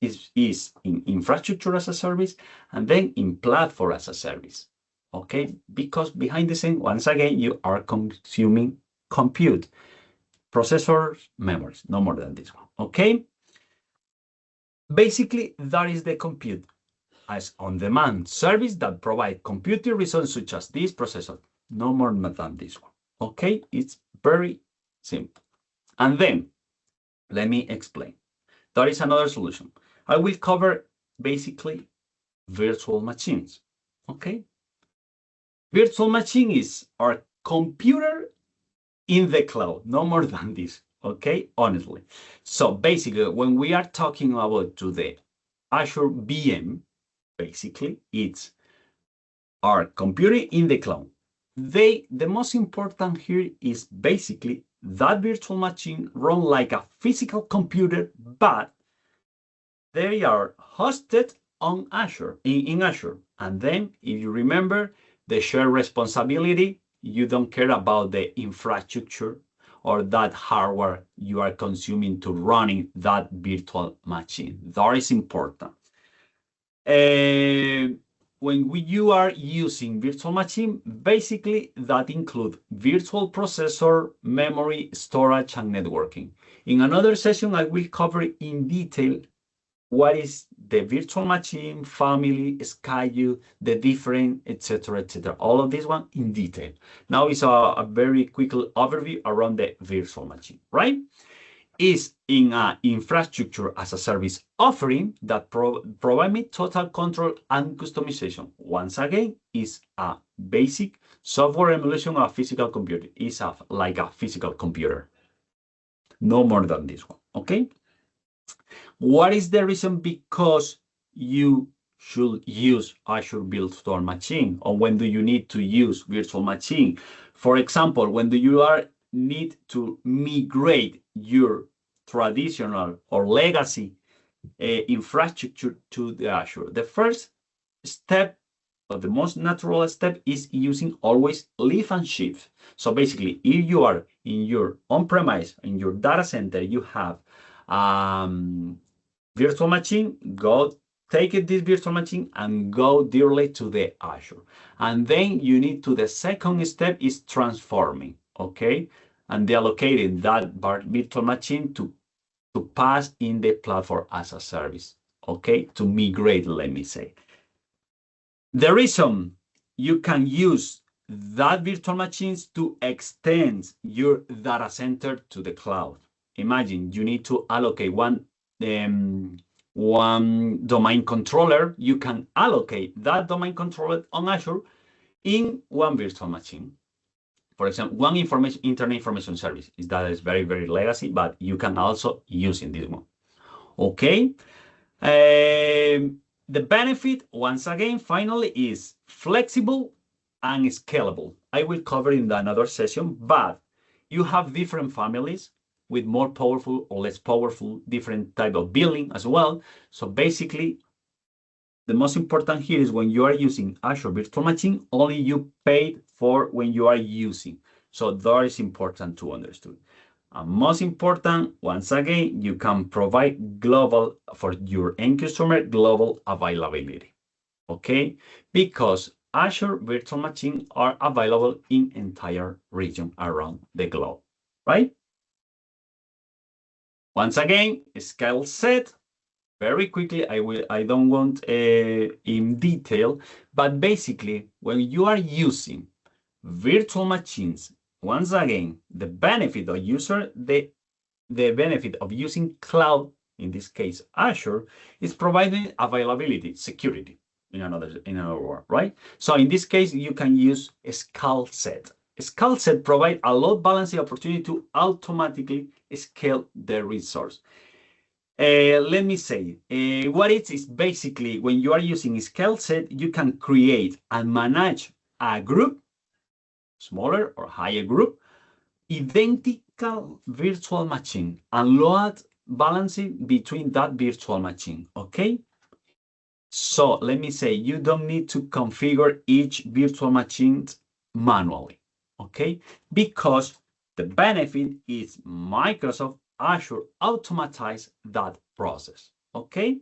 is in infrastructure as a service, and then in platform as a service. Okay, because behind the scene, once again, you are consuming compute, processors, memories, no more than this one. Okay, basically that is the compute as on-demand service that provide computing resources such as this processor, no more than this one. Okay, it's very simple. And then let me explain. That is another solution. I will cover basically virtual machines. Okay, virtual machine is our computer in the cloud, no more than this. Okay, honestly. So basically, when we are talking about today, Azure VM, basically, it's our computer in the cloud. The most important here is basically that virtual machine run like a physical computer, but they are hosted on Azure, in Azure. And then, if you remember, the shared responsibility, you don't care about the infrastructure or that hardware you are consuming to running that virtual machine. That is important. When you are using virtual machine, basically that includes virtual processor, memory, storage, and networking. In another session, I will cover in detail what is the virtual machine, family, schedule, the different, etc., etc. All of this one in detail. Now it's a very quick overview around the virtual machine, right? Is in an infrastructure as a service offering that provide me total control and customization. Once again, is a basic software emulation of a physical computer. It's like a physical computer. No more than this one, okay? What is the reason? Because you should use Azure Virtual Machine, or when do you need to use virtual machine? For example, when do you need to migrate your traditional or legacy infrastructure to the Azure. The first step, or the most natural step, is using always lift and shift. So basically, if you are in your on-premise, in your data center, you have virtual machine, go take this virtual machine and go directly to the Azure. And then you need to, the second step is transforming, okay? And deallocating that virtual machine to pass in the platform as a service, okay? To migrate, let me say. The reason you can use that virtual machines to extend your data center to the cloud. Imagine you need to allocate one domain controller. You can allocate that domain controller on Azure in one virtual machine. For example, one internet information service that is very, very legacy, but you can also use in this one. Okay. The benefit, once again, finally, is flexible and scalable. I will cover in another session, but you have different families with more powerful or less powerful, different type of billing as well. So basically, the most important here is when you are using Azure Virtual Machine, only you paid for when you are using. So that is important to understand. And most important, once again, you can provide global, for your end customer, global availability. Okay? Because Azure Virtual Machine are available in entire region around the globe, right? Once again, scale set. Very quickly, I don't want in detail, but basically, when you are using virtual machines, once again, the benefit of the benefit of using cloud, in this case Azure, is providing availability, security, in another word, right? So in this case, you can use a scale set. A scale set provides a load balancing opportunity to automatically scale the resource. Let me say, what it is basically when you are using a scale set, you can create and manage a group, smaller or higher group, identical virtual machine and load balancing between that virtual machine, okay? So let me say, you don't need to configure each virtual machine manually, okay? Because the benefit is Microsoft Azure automatize that process, okay?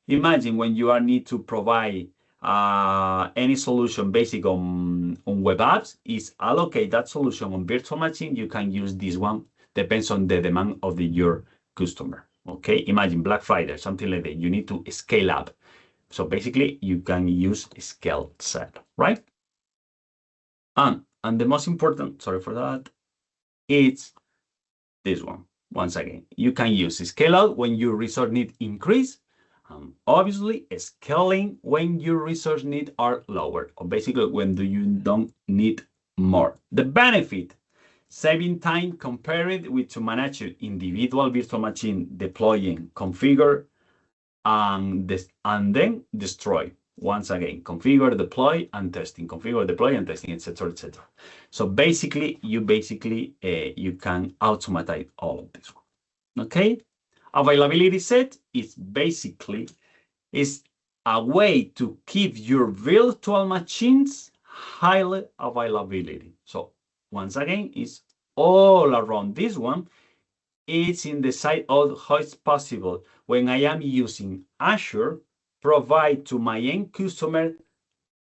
Imagine when you need to provide any solution basic on web apps, is allocate that solution on virtual machine. You can use this one, depends on the demand of your customer, okay? Imagine Black Friday, something like that. You need to scale up. So basically, you can use scale set, right? And the most important, sorry for that, it's this one. Once again, you can use scale out when your resource need increase, and obviously scaling when your resource need are lower, or basically when you don't need more. The benefit, saving time compared with to manage individual virtual machine, deploying, configure, and then destroy. Once again, configure, deploy, and testing, configure, deploy, and testing, etc., etc. So basically, you can automate all of this one. Okay, availability set is basically a way to keep your virtual machines highly availability. So once again, it's all around this one. It's in the side of how it's possible when I am using Azure, provide to my end customer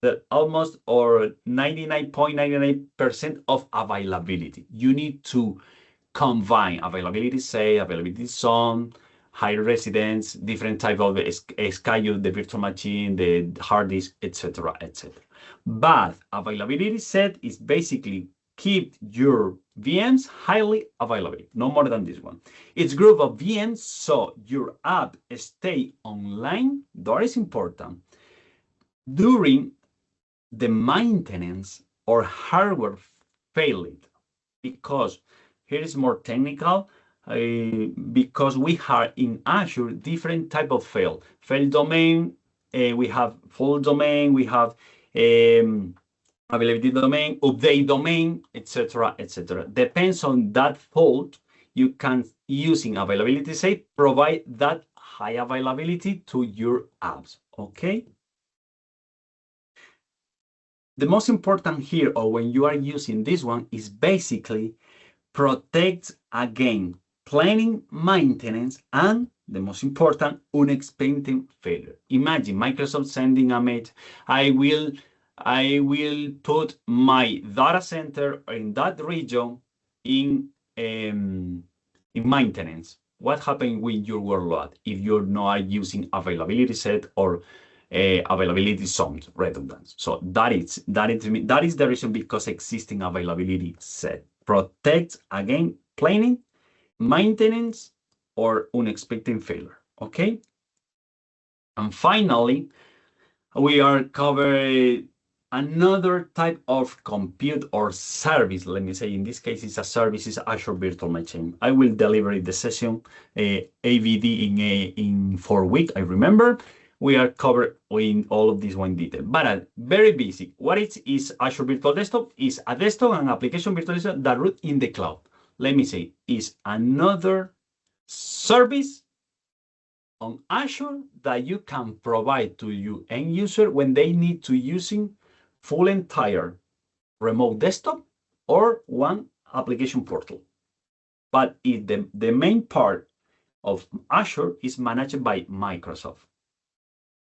the almost or 99.99% of availability. You need to combine availability say, availability zone, high residence, different type of schedule, the virtual machine, the hard disk, etc., etc. But availability set is basically keep your VMs highly available, no more than this one. It's group of VMs, so your app stay online. That is important during the maintenance or hardware failed, because here is more technical, because we have in Azure different type of fail domain, we have full domain, we have availability domain, update domain, etc., etc. Depends on that fault, you can, using availability say, provide that high availability to your apps, okay? The most important here, or when you are using this one, is basically protect against planning, maintenance, and the most important, unexpected failure. Imagine Microsoft sending a mail, I will put my data center in that region in maintenance. What happens with your workload if you're not using availability set or availability zones redundant. So that is the reason, because existing availability set protects against planning, maintenance, or unexpected failure. Okay. And finally, we are covering another type of compute or service. Let me say, in this case, it's a service, is Azure Virtual Machine. I will deliver the session AVD in 4 weeks. I remember we are covered in all of this one detail, but very basic. What is Azure Virtual Desktop? Is a desktop and application virtualization that root in the cloud. Let me say, is another service on Azure that you can provide to your end user when they need to using full entire remote desktop or one application portal. But the main part of Azure is managed by Microsoft.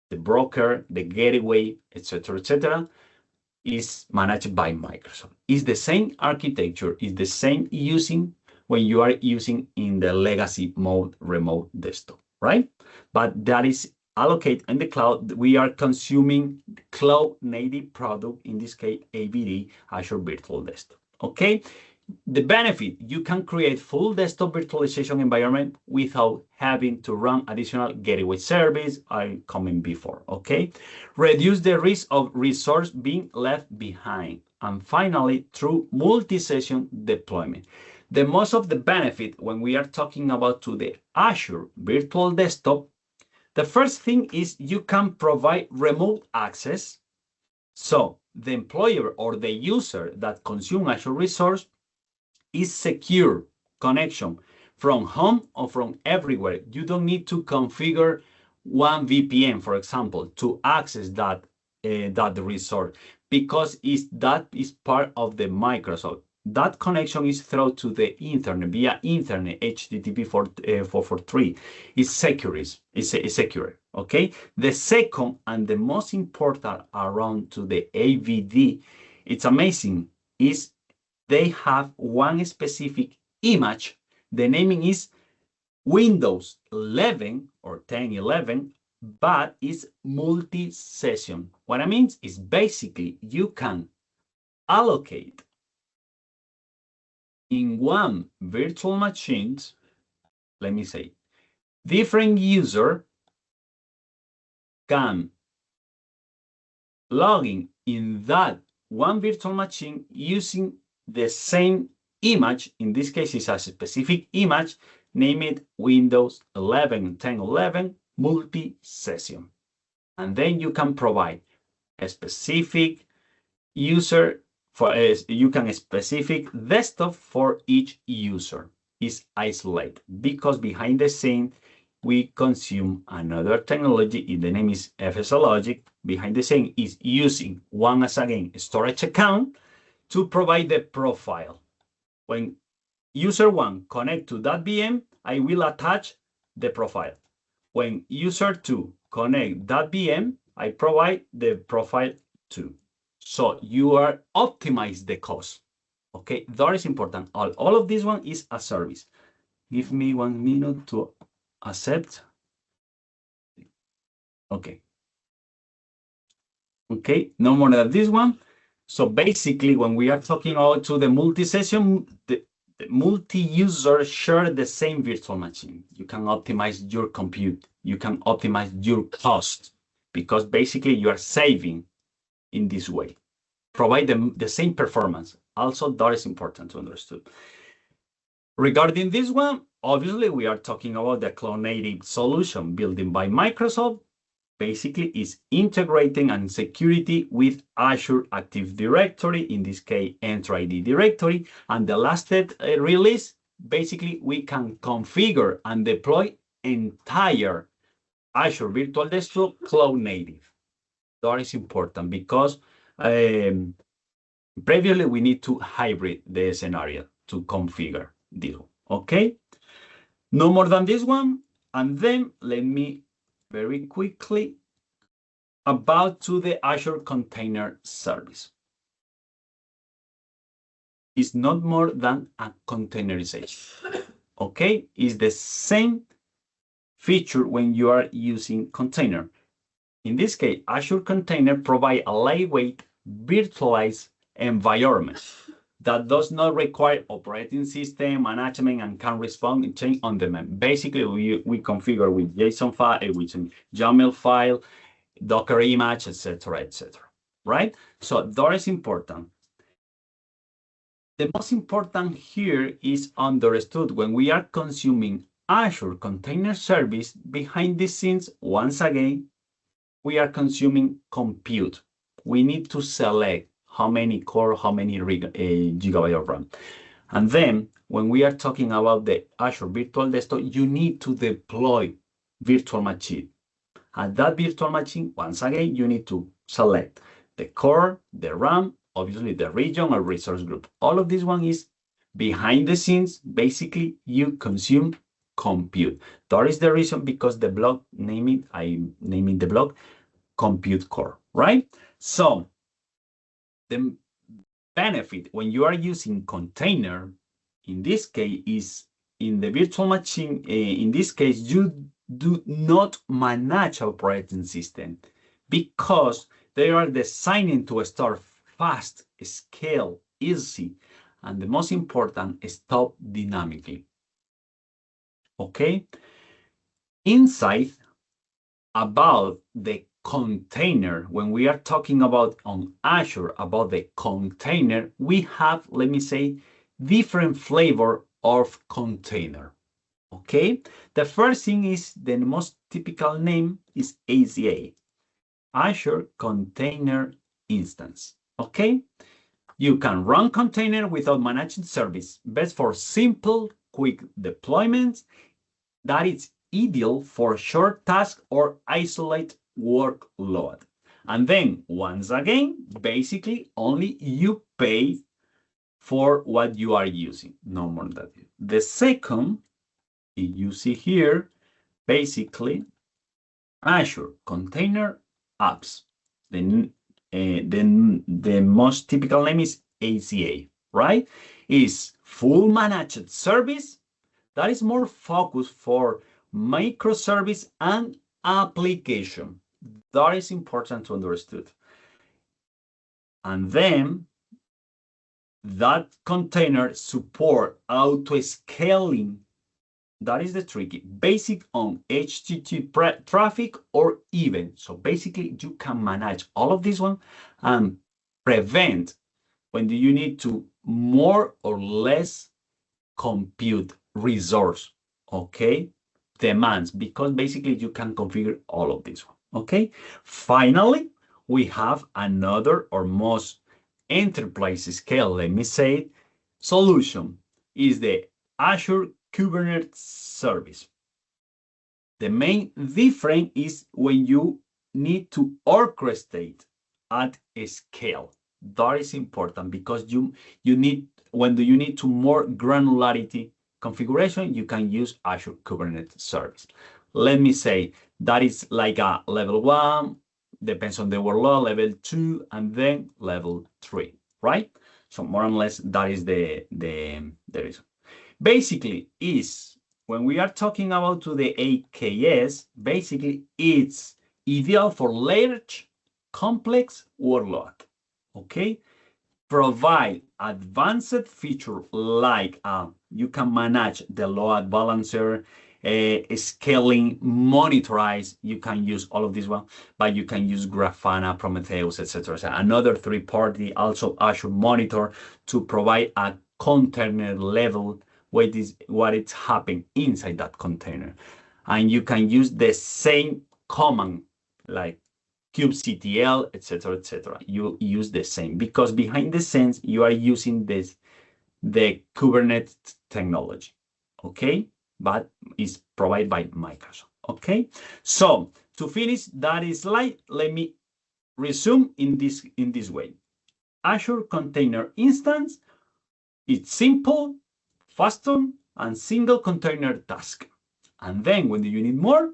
The broker, the gateway, etc., is managed by Microsoft. It's the same architecture, is the same using when you are using in the legacy mode remote desktop, right? But that is allocated in the cloud. We are consuming cloud native product, in this case, AVD, Azure Virtual Desktop, okay? The benefit, you can create full desktop virtualization environment without having to run additional gateway service I commented before, okay? Reduce the risk of resource being left behind. And finally, through multi-session deployment. The most of the benefit when we are talking about to the Azure Virtual Desktop, the first thing is you can provide remote access. So the employer or the user that consume Azure resource is secure connection from home or from everywhere. You don't need to configure one VPN, for example, to access that resource, because that is part of the Microsoft. That connection is through to the internet via internet, HTTP 443. It's secure, okay? The second and the most important around to the AVD, it's amazing, is they have one specific image. The naming is Windows 11 or 10.11, but it's multi-session. What I mean is basically you can allocate in one virtual machine, let me say, different user can log in that one virtual machine using the same image. In this case, it's a specific image, name it Windows 11, 10.11 multi-session. And then you can provide a specific user for you can specific desktop for each user. Is isolated because behind the scene we consume another technology. The name is FSL Logic. Behind the scene is using one as again storage account to provide the profile. When user one connect to that VM, I will attach the profile. When user two connect that VM, I provide the profile too. So you are optimize the cost. Okay, that is important. All of this one is a service. Give me 1 minute to accept. Okay. Okay, no more than this one. So basically, when we are talking about to the multi-session, the multi-user share the same virtual machine. You can optimize your compute. You can optimize your cost, because basically you are saving in this way. Provide them the same performance. Also, that is important to understand. Regarding this one, obviously, we are talking about the cloud-native solution built by Microsoft. Basically, is integrating and security with Azure Active Directory, in this case, Entra ID directory. And the last release, basically, we can configure and deploy entire Azure Virtual Desktop cloud-native. That is important because previously, we need to hybrid the scenario to configure this. Okay, no more than this one. And then let me very quickly about to the Azure Container Service. It's not more than a containerization. Okay, it's the same feature when you are using container. In this case, Azure Container provide a lightweight virtualized environment that does not require operating system management and can respond and change on demand. Basically, we configure with JSON file, with YAML file, Docker image, etc., right? So that is important. The most important here is understood when we are consuming Azure Container Service behind the scenes. Once again, we are consuming compute. We need to select how many core, how many gigabyte of RAM. And then when we are talking about the Azure Virtual Desktop, you need to deploy virtual machine. And that virtual machine, once again, you need to select the core, the RAM, obviously the region or resource group. All of this one is behind the scenes. Basically, you consume compute. That is the reason because the blog I'm naming the blog compute core, right? So the benefit when you are using container, in this case, is in the virtual machine. In this case, you do not manage operating system because they are designed to start fast, scale, easy, and the most important, stop dynamically. Okay? Insight about the container, when we are talking about on Azure about the container, we have, let me say, different flavor of container. Okay, the first thing is the most typical name is ACA, Azure Container Instance. Okay, you can run container without managing service, best for simple, quick deployments. That is ideal for short tasks or isolate workload. And then once again, basically only you pay for what you are using, no more than that. The second, you see here, basically Azure Container Apps. Then the most typical name is ACA, right? Is full managed service that is more focused for microservice and application. That is important to understand. And then that container support auto-scaling. That is the tricky, basic on HTTP traffic or event. So basically you can manage all of this one and prevent when do you need to more or less compute resource, okay, demands, because basically you can configure all of this one, okay. Finally, we have another or most enterprise scale, let me say, solution is the Azure Kubernetes Service. The main difference is when you need to orchestrate at a scale. That is important because you need, when you need to more granularity configuration, you can use Azure Kubernetes Service. Let me say that is like a level 1, depends on the workload, level 2, and then level 3, right? So more or less that is the reason. Basically is when we are talking about to the AKS, basically it's ideal for large, complex workload, okay? Provide advanced feature like you can manage the load balancer, scaling, monitorize. You can use all of this one, but you can use Grafana, Prometheus, etc. Another third-party, also Azure Monitor, to provide a container level what is happening inside that container. And you can use the same command like kubectl, etc. You use the same because behind the scenes you are using the Kubernetes technology, okay? But it's provided by Microsoft, okay? So to finish that slide, let me resume in this way. Azure Container Instance, it's simple, faster, and single container task. And then when you need more,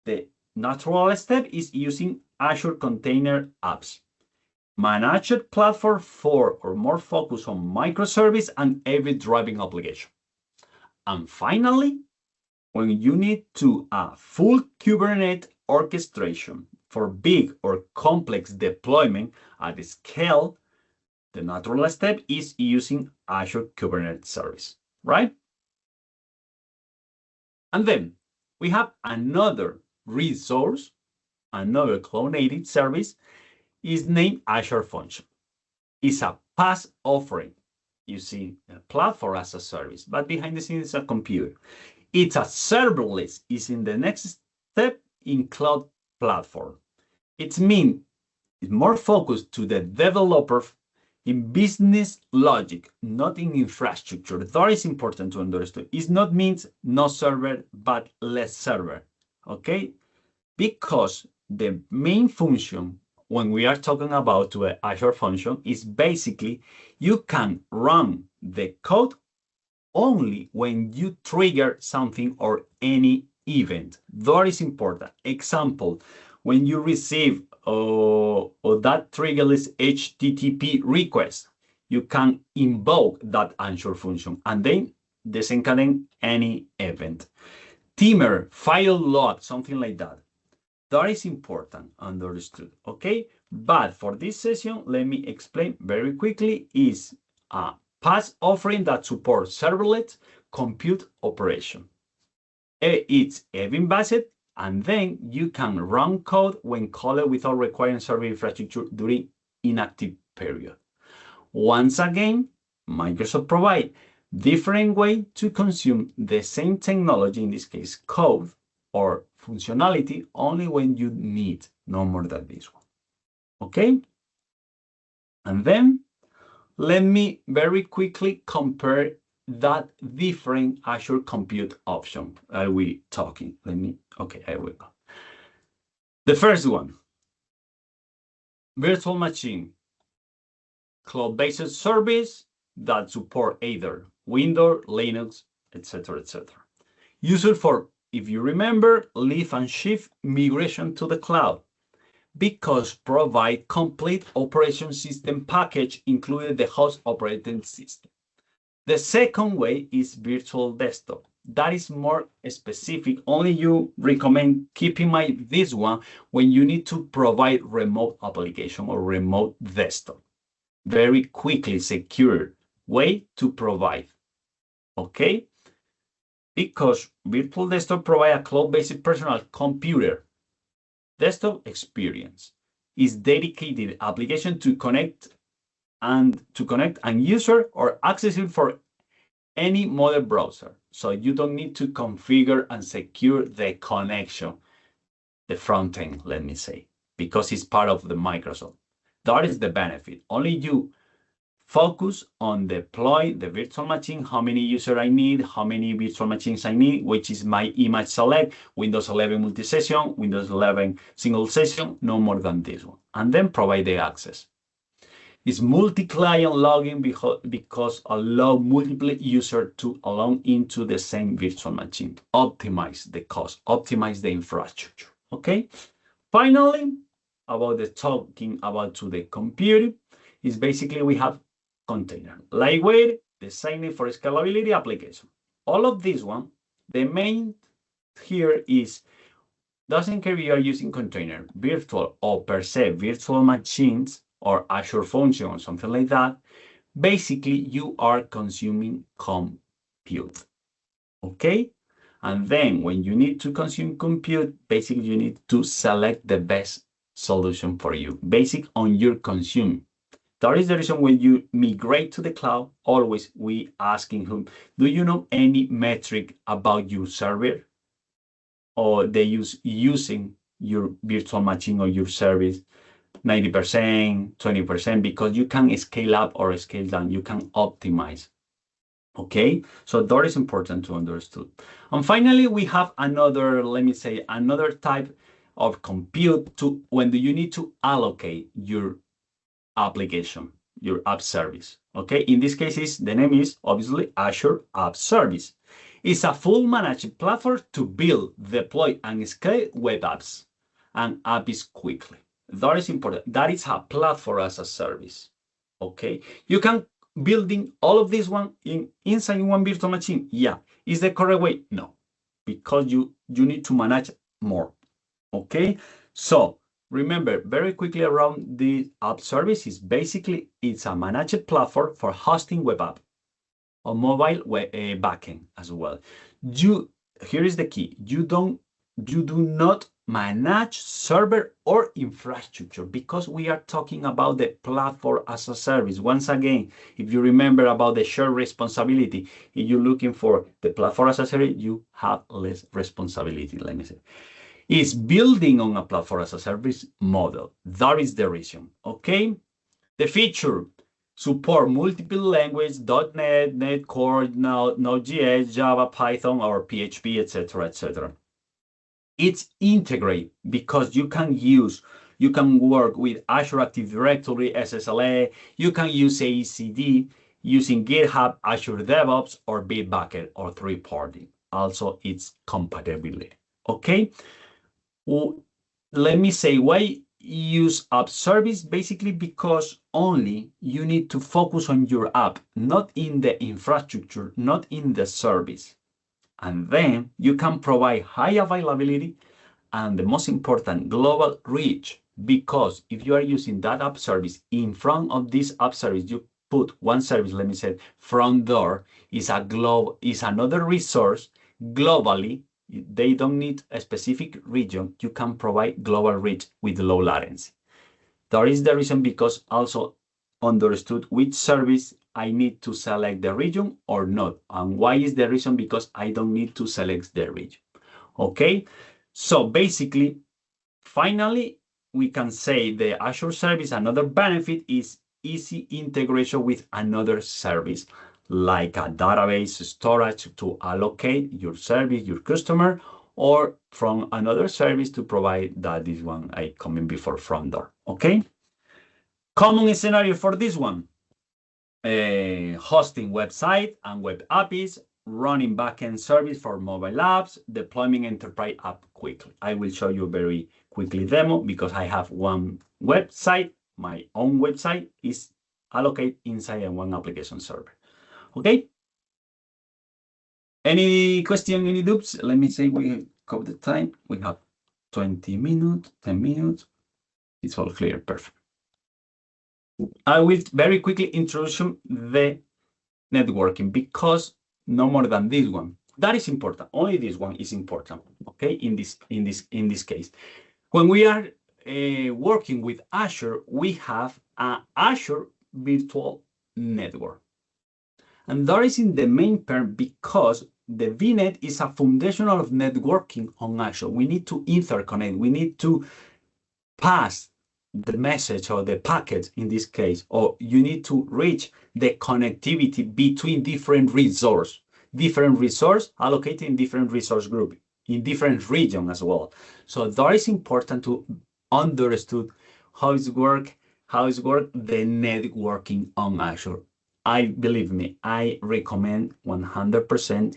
the natural step is using Azure Container Apps. Managed platform for or more focus on microservice and event-driven application. And finally, when you need to full Kubernetes orchestration, for big or complex deployment at scale, the natural step is using Azure Kubernetes Service, right? And then we have another resource, another cloud-native service, is named Azure Function. It's a PaaS offering. You see, a platform as a service, but behind the scenes, it's a computer. It's a serverless, is in the next step in cloud platform. It means it's more focused to the developer in business logic, not in infrastructure. That is important to understand. It not means no server, but less server, okay? Because the main function when we are talking about Azure Function is basically you can run the code only when you trigger something or any event. That is important. Example, when you receive that triggerless HTTP request, you can invoke that Azure function and then disencaden any event. Timer, file load, something like that. That is important, understood, okay? But for this session, let me explain very quickly, is a PaaS offering that supports serverless compute operation. It's event-based, and then you can run code when called without requiring server infrastructure during inactive period. Once again, Microsoft provides different way to consume the same technology, in this case code or functionality, only when you need, no more than this one. Okay? And then let me very quickly compare that different Azure compute option are we talking. Okay, here we go. The first one, virtual machine, cloud-based service that support either Windows, Linux, etc., etc. Used for, if you remember, lift and shift migration to the cloud, because provide complete operation system package, including the host operating system. The second way is virtual desktop. That is more specific. Only you recommend keep in mind this one when you need to provide remote application or remote desktop. Very quickly, secure way to provide. Okay? Because virtual desktop provide a cloud-based personal computer desktop experience. Is dedicated application to connect and user or access it for any modern browser. So you don't need to configure and secure the connection, the front end, let me say, because it's part of the Microsoft. That is the benefit. Only you focus on deploy the virtual machine, how many users I need, how many virtual machines I need, which is my image select, Windows 11 multi-session, Windows 11 single session, no more than this one. And then provide the access. It's multi-client login because allow multiple users to log into the same virtual machine. Optimize the cost, optimize the infrastructure, okay? Finally, talking about the computing, is basically we have container, lightweight, designed for scalability application. All of this one, the main here is, doesn't care if you are using container, virtual or per se virtual machines or Azure Function or something like that, basically you are consuming compute, okay? And then when you need to consume compute, basically you need to select the best solution for you, basic on your consume. That is the reason when you migrate to the cloud, always we asking whom, do you know any metric about your server? Or they using your virtual machine or your service 90%, 20%, because you can scale up or scale down, you can optimize. Okay, so that is important to understand. And finally, we have another, let me say, another type of compute to when do you need to allocate your application, your app service. Okay, in this case, the name is obviously Azure App Service. It's a full managed platform to build, deploy, and scale web apps and apps quickly. That is important. That is a platform as a service. Okay, you can building all of this one inside one virtual machine. Yeah, is the correct way? No, because you need to manage more. Okay, so remember very quickly around the app services. Basically, it's a managed platform for hosting web app on mobile web, backend as well. Here is the key. You do not manage server or infrastructure because we are talking about the platform as a service. Once again, if you remember about the shared responsibility, if you're looking for the platform as a service, you have less responsibility, let me say. It's building on a platform as a service model. That is the reason, okay? The feature, support multiple languages, .NET, .NET Core, Node.js, Java, Python, or PHP, etc., etc. It's integrate because you can work with Azure Active Directory, SSLA, you can use ACD using GitHub, Azure DevOps, or Bitbucket, or third-party. Also, it's compatibility, okay? Well, let me say why use app service, basically because only you need to focus on your app, not in the infrastructure, not in the service. And then you can provide high availability and the most important, global reach, because if you are using that app service in front of this app service, you put one service, let me say, front door is another resource globally. They don't need a specific region. You can provide global reach with low latency. That is the reason, because also understood which service I need to select the region or not. And why is the reason? Because I don't need to select the region. Okay, so basically, finally, we can say the Azure service, another benefit is easy integration with another service, like a database storage to allocate your service, your customer, or from another service to provide that this one I comment before front door, okay? Common scenario for this one, hosting website and web APIs, running backend service for mobile apps, deploying enterprise app quickly. I will show you very quickly demo because I have one website, my own website is allocated inside one application server. Okay? Any question, any doubts? Let me say we cover the time. We have 20 minutes, 10 minutes. It's all clear, perfect. I will very quickly introduce the networking because no more than this one. That is important. Only this one is important. Okay, in this case, when we are working with Azure, we have an Azure virtual network, and that is in the main part because the VNet is a foundation of networking on Azure. We need to interconnect. We need to pass the message or the packet in this case, or you need to reach the connectivity between different resources allocated in different resource group, in different region as well. So that is important to understood how it's work the networking on Azure. Believe me, I recommend 100%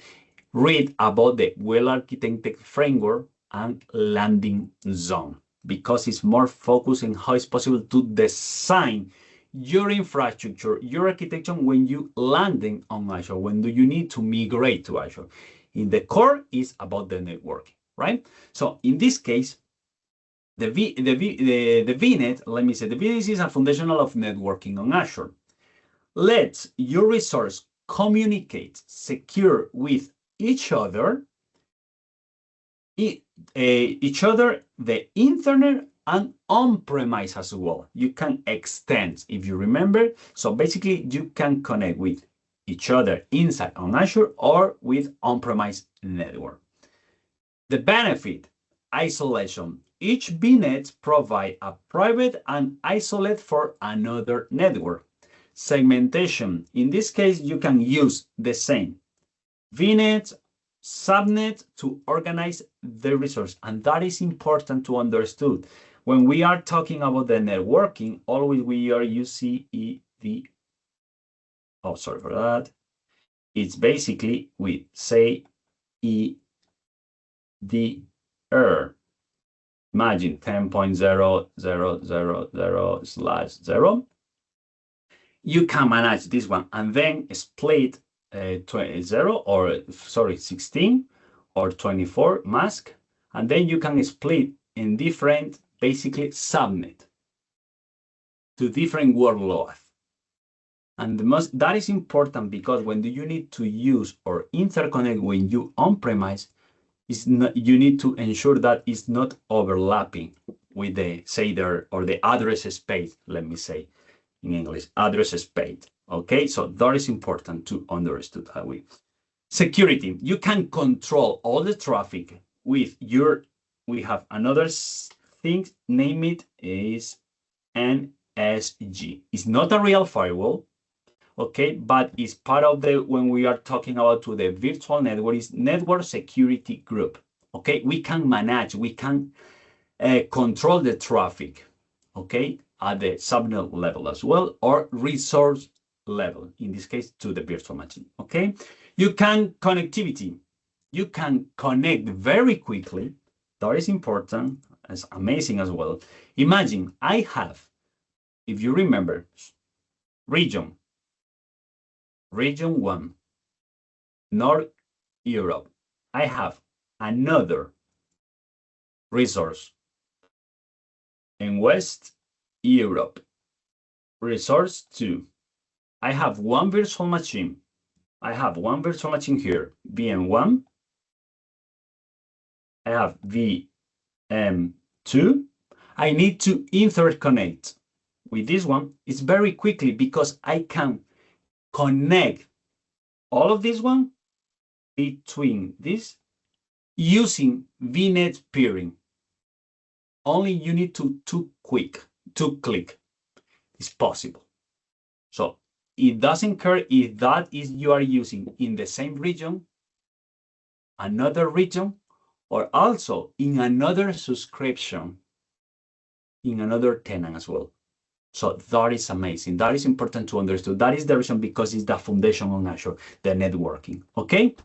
read about the well-architected framework and landing zone, because it's more focused on how it's possible to design your infrastructure, your architecture when you landing on Azure, when do you need to migrate to Azure. In the core is about the networking, right? So in this case, the VNet, let me say, the VNet is a foundational of networking on Azure. Let your resource communicate secure with each other, the internet and on-premise as well. You can extend, if you remember. So basically, you can connect with each other inside on Azure or with on-premise network. The benefit, isolation. Each VNet provides a private and isolate for another network. Segmentation. In this case, you can use the same VNet, subnet to organize the resource. And that is important to understood. When we are talking about the networking, always we are using the, oh, sorry for that. It's basically, we say EDR. Imagine 10.0.0.0/0. You can manage this one and then split 16 or 24 mask, and then you can split in different basically subnet to different workloads. And that is important because when you need to use or interconnect when you on-premise, you need to ensure that it's not overlapping with the the address space, let me say in English, address space. Okay, so that is important to understand that way. Security, you can control all the traffic with we have another thing, name it is NSG. It's not a real firewall, okay, but it's part of when we are talking about to the virtual network, is network security group. Okay, we can manage, we can control the traffic, okay, at the subnet level as well, or resource level, in this case to the virtual machine. Okay, you can connectivity, you can connect very quickly. That is important. It's amazing as well. Imagine I have, if you remember, region 1, North Europe. I have another resource in West Europe, resource 2. I have one virtual machine. I have one virtual machine here, VM1. I have VM2. I need to interconnect with this one. It's very quickly because I can connect all of this one between this using VNet peering. Only you need to click. It's possible. So it doesn't care if that is you are using in the same region, another region, or also in another subscription, in another tenant as well. So that is amazing. That is important to understand. That is the reason, because it's the foundation on Azure, the networking. Okay.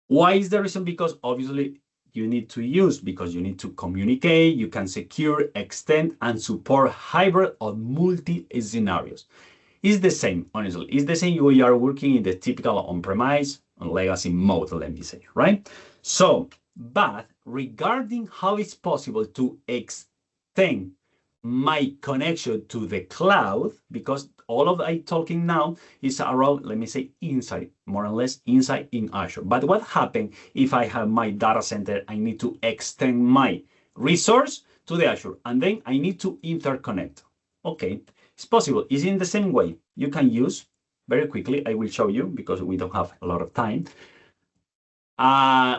Why is the reason? Because obviously you need to use, because you need to communicate, you can secure, extend, and support hybrid or multi scenarios. It's the same, honestly. It's the same when you are working in the typical on-premise and legacy mode, let me say, right? So, but regarding how it's possible to extend my connection to the cloud, because all of I talking now is around, let me say, inside, more or less inside in Azure. But what happens if I have my data center, I need to extend my resource to the Azure, and then I need to interconnect. Okay, it's possible. It's in the same way. You can use, very quickly, I will show you because we don't have a lot of time.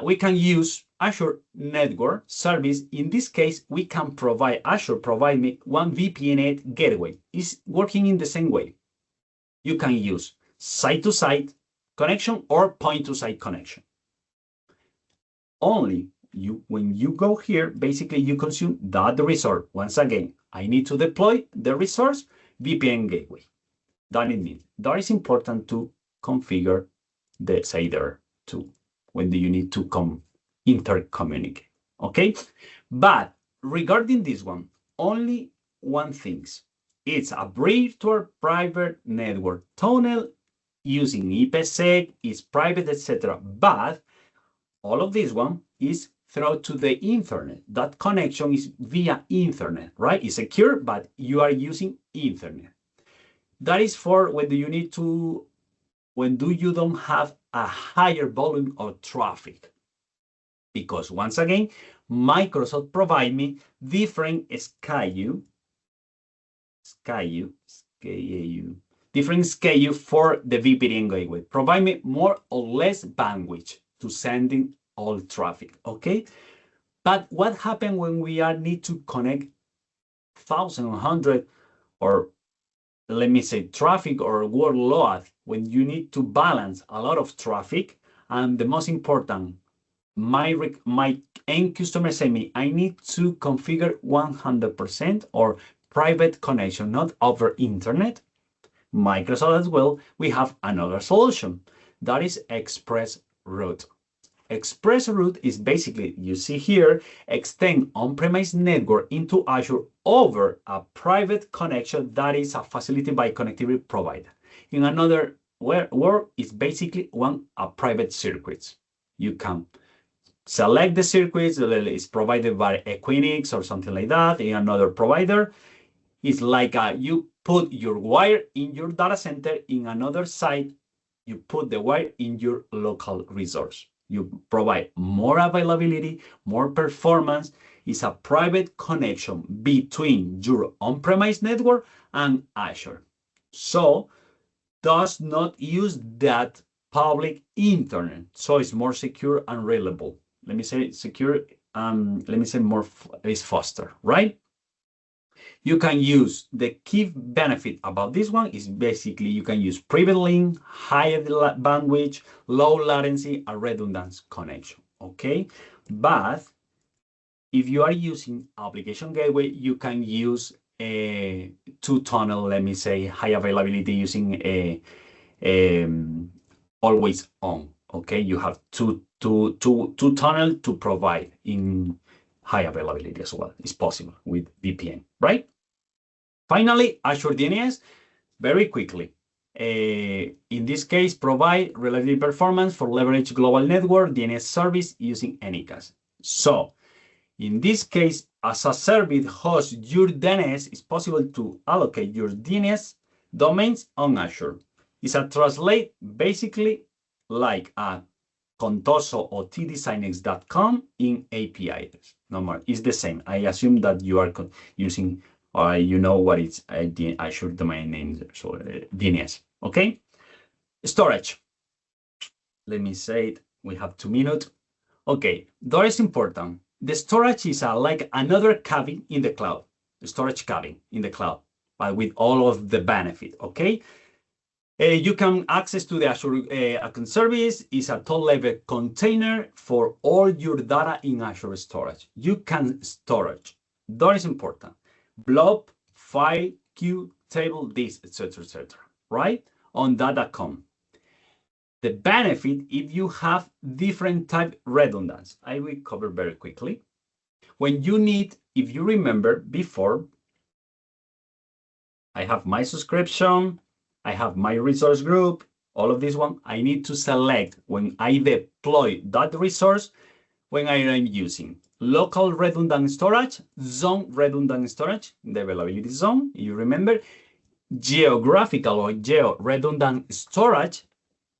We can use Azure Network Service. In this case, we can provide, Azure provide me one VPN gateway. It's working in the same way. You can use site-to-site connection or point-to-site connection. Only when you go here, basically you consume that resource. Once again, I need to deploy the resource VPN gateway. That it means that is important to configure the CIDR too when you need to intercommunicate. Okay, but regarding this one, only one thing. It's a virtual private network tunnel using IPsec, it's private, etc. But all of this one is through to the internet. That connection is via internet, right? It's secure, but you are using internet. That is for when you need to, you don't have a higher volume of traffic. Because once again, Microsoft provide me different SKU, different SKU for the VPN gateway. Provide me more or less bandwidth to sending all traffic, okay? But what happens when we need to connect 1,000, 100, or let me say traffic or workload, when you need to balance a lot of traffic? And the most important, my end customer say me, I need to configure 100% or private connection, not over internet. Microsoft as well, we have another solution. That is Express Route. Express Route is basically, you see here, extend on-premise network into Azure over a private connection that is a facility by connectivity provider. In another word, is basically a private circuits. You can select the circuits that is provided by Equinix or something like that in another provider. It's like you put your wire in your data center in another site, you put the wire in your local resource. You provide more availability, more performance. It's a private connection between your on-premise network and Azure. So does not use that public internet. So it's more secure and reliable. Let me say secure, let me say more, is faster, right? You can use the key benefit about this one is basically you can use private link, high bandwidth, low latency, and redundant connection. Okay, but if you are using application gateway, you can use a two-tunnel, let me say, high availability using a always on. Okay, you have two tunnel to provide in high availability as well. It's possible with VPN, right? Finally, Azure DNS, very quickly. In this case, provide relative performance for leverage global network DNS service using Anycast. So, in this case, as a service hosts your DNS, it's possible to allocate your DNS domains on Azure. It's a translate basically like a Contoso or tdsynnex.com in API. No more, it's the same. I assume that you are using you know what is Azure domain name, so DNS, okay? Storage. Let me say it, we have 2 minutes. Okay, that is important. The storage is like another cabin in the cloud, the storage cabin in the cloud, but with all of the benefit, okay? You can access to the Azure account service. Is a top-level container for all your data in Azure storage. You can storage, that is important. Blob, file, queue, table, disk, etc., right? On data.com. The benefit if you have different type redundancy, I will cover very quickly. When you need, if you remember before, I have my subscription, I have my resource group, all of this one, I need to select when I deploy that resource, when I am using local redundant storage, zone redundant storage, the availability zone, you remember, geographical or geo-redundant storage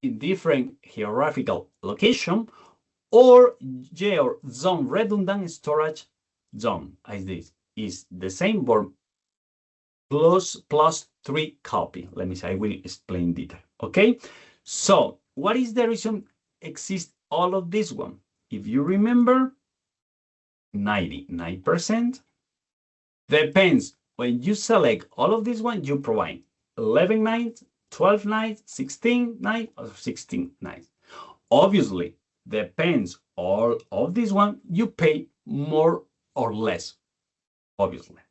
in different geographical location, or geo-zone redundant storage zone, as this is the same, but plus 3 copy. Let me say, I will explain detail, okay? So what is the reason exist all of this one? If you remember, 99% depends when you select all of this one, you provide 11 nights, 12 nights, 16 nights, or 16 nights. Obviously, depends all of this one, you pay more or less, obviously.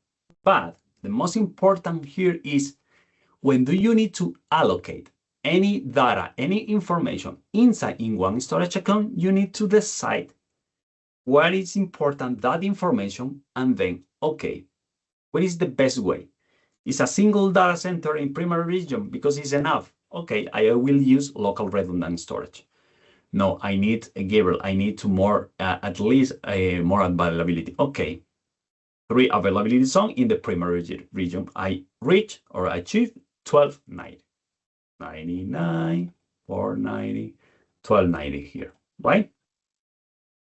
But the most important here is when do you need to allocate any data, any information inside in one storage account, you need to decide what is important, that information, and then, okay, what is the best way? Is a single data center in primary region because it's enough? Okay, I will use local redundant storage. No, I need, Gabriel, I need to more, at least more availability. Okay, 3 availability zone in the primary region. I reach or achieve 1290, 99, 490, 1290 here, right?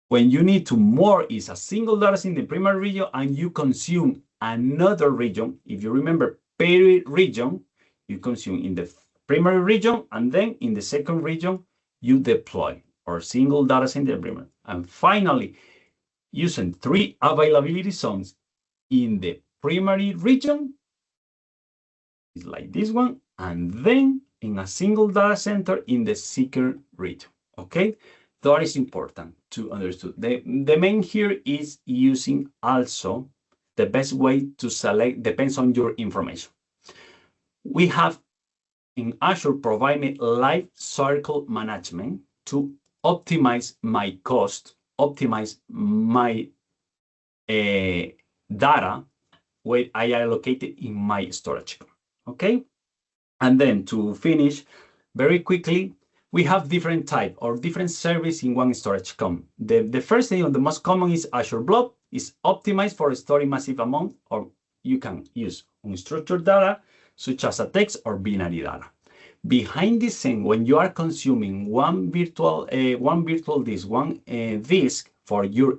When you need to more is a single data in the primary region and you consume another region. If you remember per region, you consume in the primary region and then in the second region, you deploy or single data center primary. And finally, using 3 availability zones in the primary region, is like this one, and then in a single data center in the second region, okay? That is important to understand. The main here is using also the best way to select depends on your information. We have in Azure provided life cycle management to optimize my cost, optimize my data where I allocated in my storage, okay? And then to finish very quickly, we have different type or different service in one storage account. The first thing, or the most common, is Azure Blob. Is optimized for storing massive amount, or you can use unstructured data, such as a text or binary data. Behind the scene, when you are consuming one virtual disk, one disk for your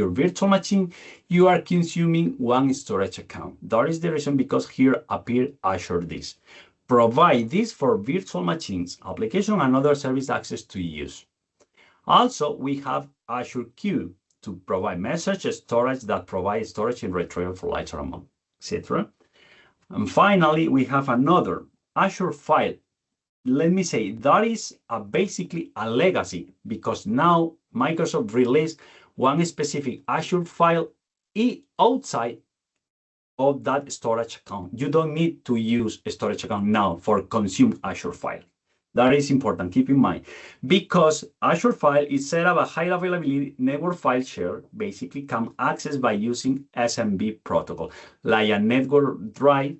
virtual machine, you are consuming one storage account. That is the reason because here appear Azure Disk. Provide this for virtual machines, application, and other service access to use. Also, we have Azure Queue to provide message storage that provides storage in retrieval for larger amount, etc. And finally, we have another Azure File. Let me say that is basically a legacy, because now Microsoft released one specific Azure File outside of that storage account. You don't need to use a storage account now for consume Azure File. That is important, keep in mind, because Azure File is set up a high availability network file share, basically can access by using SMB protocol. Like a network drive,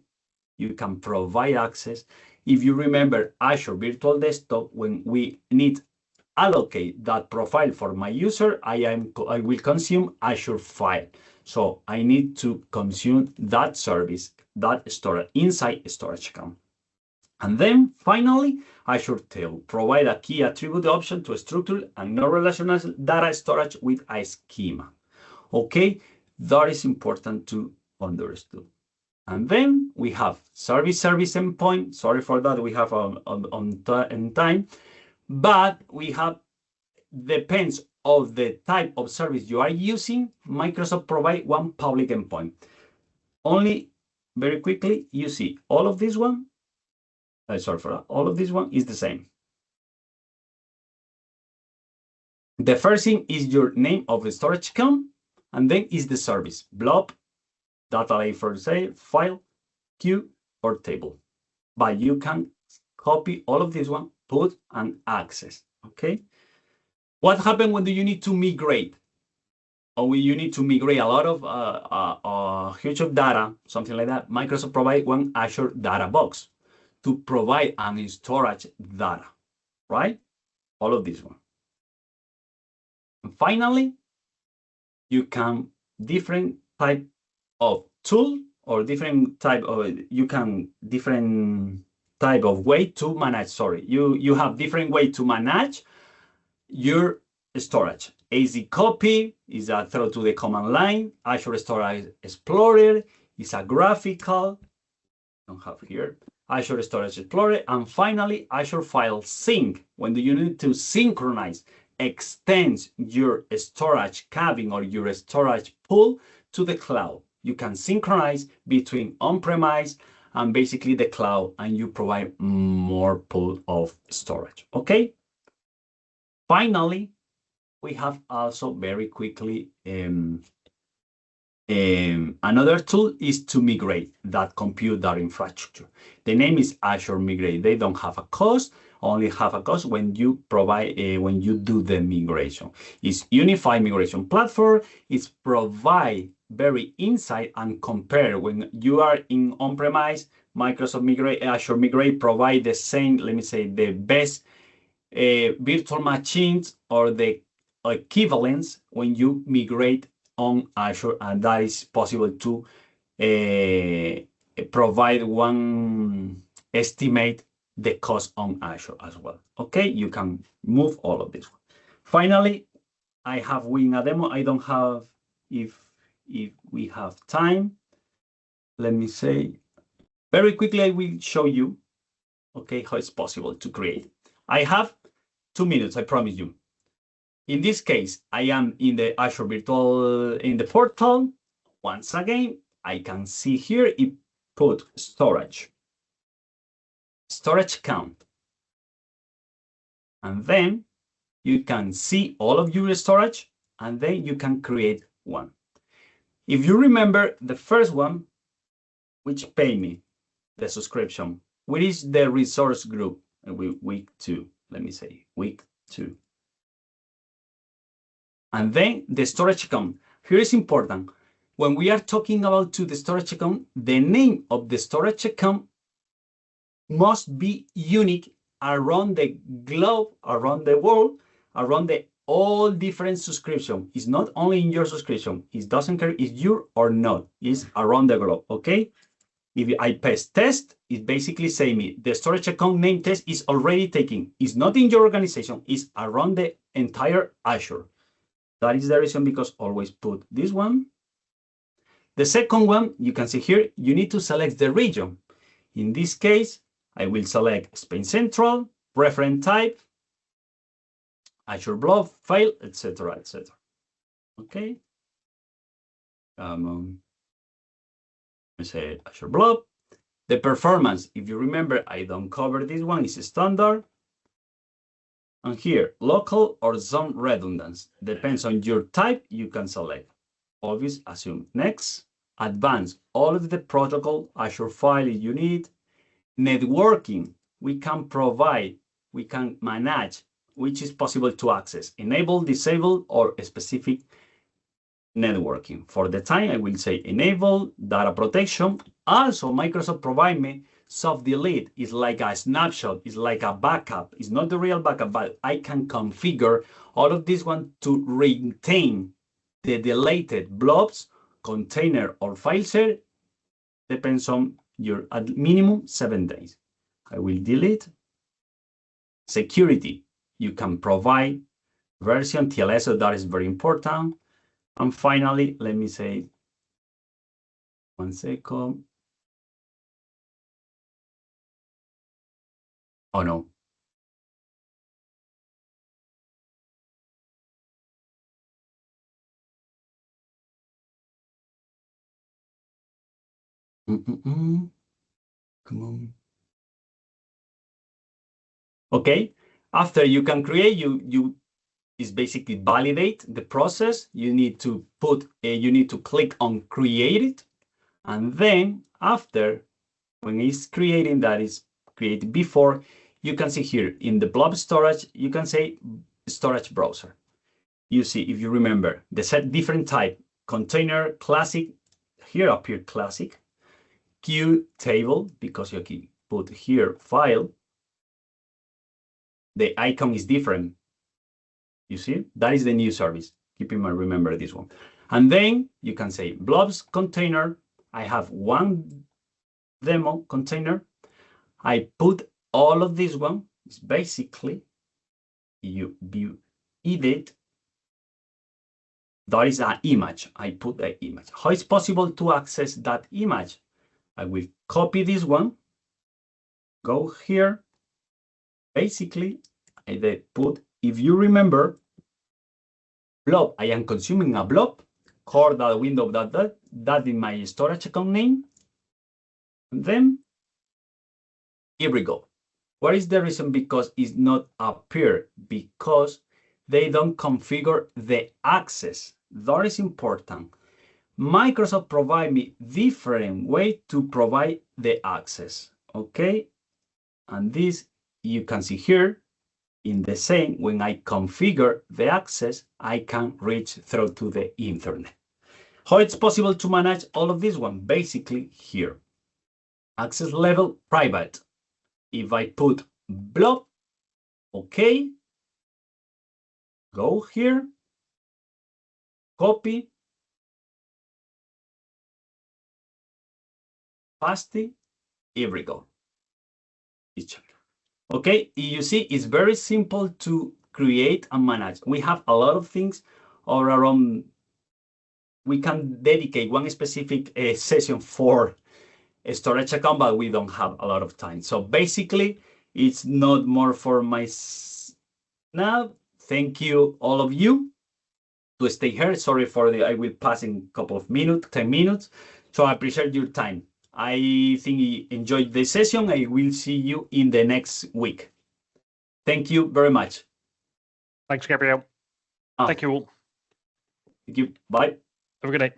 you can provide access. If you remember Azure Virtual Desktop, when we need allocate that profile for my user, I will consume Azure File. So I need to consume that service, that storage inside storage account. And then finally, Azure Tail provide a key attribute option to structure and non-relational data storage with a schema. Okay, that is important to understand. And then we have service endpoint. Sorry for that, we have on time, but we have, depends of the type of service you are using, Microsoft provide one public endpoint. Only very quickly, you see all of this one. Sorry for that. All of this one is the same. The first thing is your name of the storage account, and then is the service: blob, data lake for say, file, queue, or table. But you can copy all of this one, put and access. Okay. What happens when you need to migrate? Or when you need to migrate a lot of huge of data, something like that? Microsoft provide one Azure Data Box to provide and storage data, right? All of this one. And finally, you can different type of tool or different type of different type of way to manage. Sorry, you have different way to manage your storage. AZ copy is a throw to the command line. Azure Storage Explorer is a graphical. Don't have here. Azure Storage Explorer, and finally Azure File Sync. When you need to synchronize, extend your storage cabin or your storage pool to the cloud. You can synchronize between on-premise and basically the cloud, and you provide more pool of storage. Okay. Finally, we have also very quickly another tool is to migrate that compute that infrastructure. The name is Azure Migrate. They don't have a cost, only have a cost when you provide when you do the migration. It's unified migration platform. It's provide very insight and compare when you are in on-premise. Microsoft Migrate, Azure Migrate provide the same, let me say, the best virtual machines or the equivalents when you migrate on Azure, and that is possible to provide one estimate the cost on Azure as well. Okay, you can move all of this. Finally, I have win a demo. I don't have, if we have time, let me say very quickly, I will show you, okay, how it's possible to create. I have 2 minutes, I promise you. In this case, I am in the Azure Virtual, in the portal. Once again, I can see here, it put storage count. And then you can see all of your storage, and then you can create one. If you remember the first one, which pay me the subscription, which is the resource group, week 2, let me say, week 2. And then the storage account. Here is important. When we are talking about the storage account, the name of the storage account must be unique around the globe, around the world, around the all different subscription. It's not only in your subscription. It doesn't care if you're or not. It's around the globe, okay? If I press test, it basically say me, the storage account name test is already taken. It's not in your organization, it's around the entire Azure. That is the reason because always put this one. The second one, you can see here, you need to select the region. In this case, I will select Spain Central, reference type, Azure blob, file, etc., etc. Okay. I say Azure blob. The performance, if you remember, I don't cover this one, is standard. And here, local or zone redundancy. Depends on your type, you can select. Obvious, assume next. Advanced, all of the protocol, Azure file if you need. Networking, we can provide, we can manage, which is possible to access. Enable, disable, or specific networking. For the time, I will say enable, data protection. Also, Microsoft provide me soft delete. It's like a snapshot. It's like a backup. It's not the real backup, but I can configure all of this one to retain the deleted blobs, container, or file share. Depends on your at minimum 7 days. I will delete. Security, you can provide version TLS, so that is very important. And finally, let me say, 1 second. Oh no. Come on. Okay, after you can create, you is basically validate the process. You need to put, you need to click on create it. And then after, when it's creating, that is created before, you can see here in the blob storage, you can say storage browser. You see, if you remember, the set different type, container, classic, here appear classic, queue, table, because you can put here file, the icon is different. You see, that is the new service. Keep in mind, remember this one. And then you can say blobs container. I have one demo container. I put all of this one. It's basically you view edit. That is an image. I put the image. How is possible to access that image? I will copy this one. Go here. Basically, I put, if you remember, blob, I am consuming a blob, core that window that in my storage account name. And then here we go. What is the reason? Because it's not appear, because they don't configure the access. That is important. Microsoft provide me different way to provide the access. Okay. And this you can see here in the same, when I configure the access, I can reach through to the internet. How it's possible to manage all of this one? Basically here, access level private. If I put blob, okay, go here, copy, paste, here we go. Okay, you see, it's very simple to create and manage. We have a lot of things all around. We can dedicate one specific session for a storage account, but we don't have a lot of time. So basically, it's not more for my now. Thank you, all of you, to stay here. Sorry for the, I will pass in a couple of minutes, 10 minutes. So I appreciate your time. I think you enjoyed the session. I will see you in the next week. Thank you very much. Thanks, Gabriel. Thank you all. Thank you. Bye. Have a good day.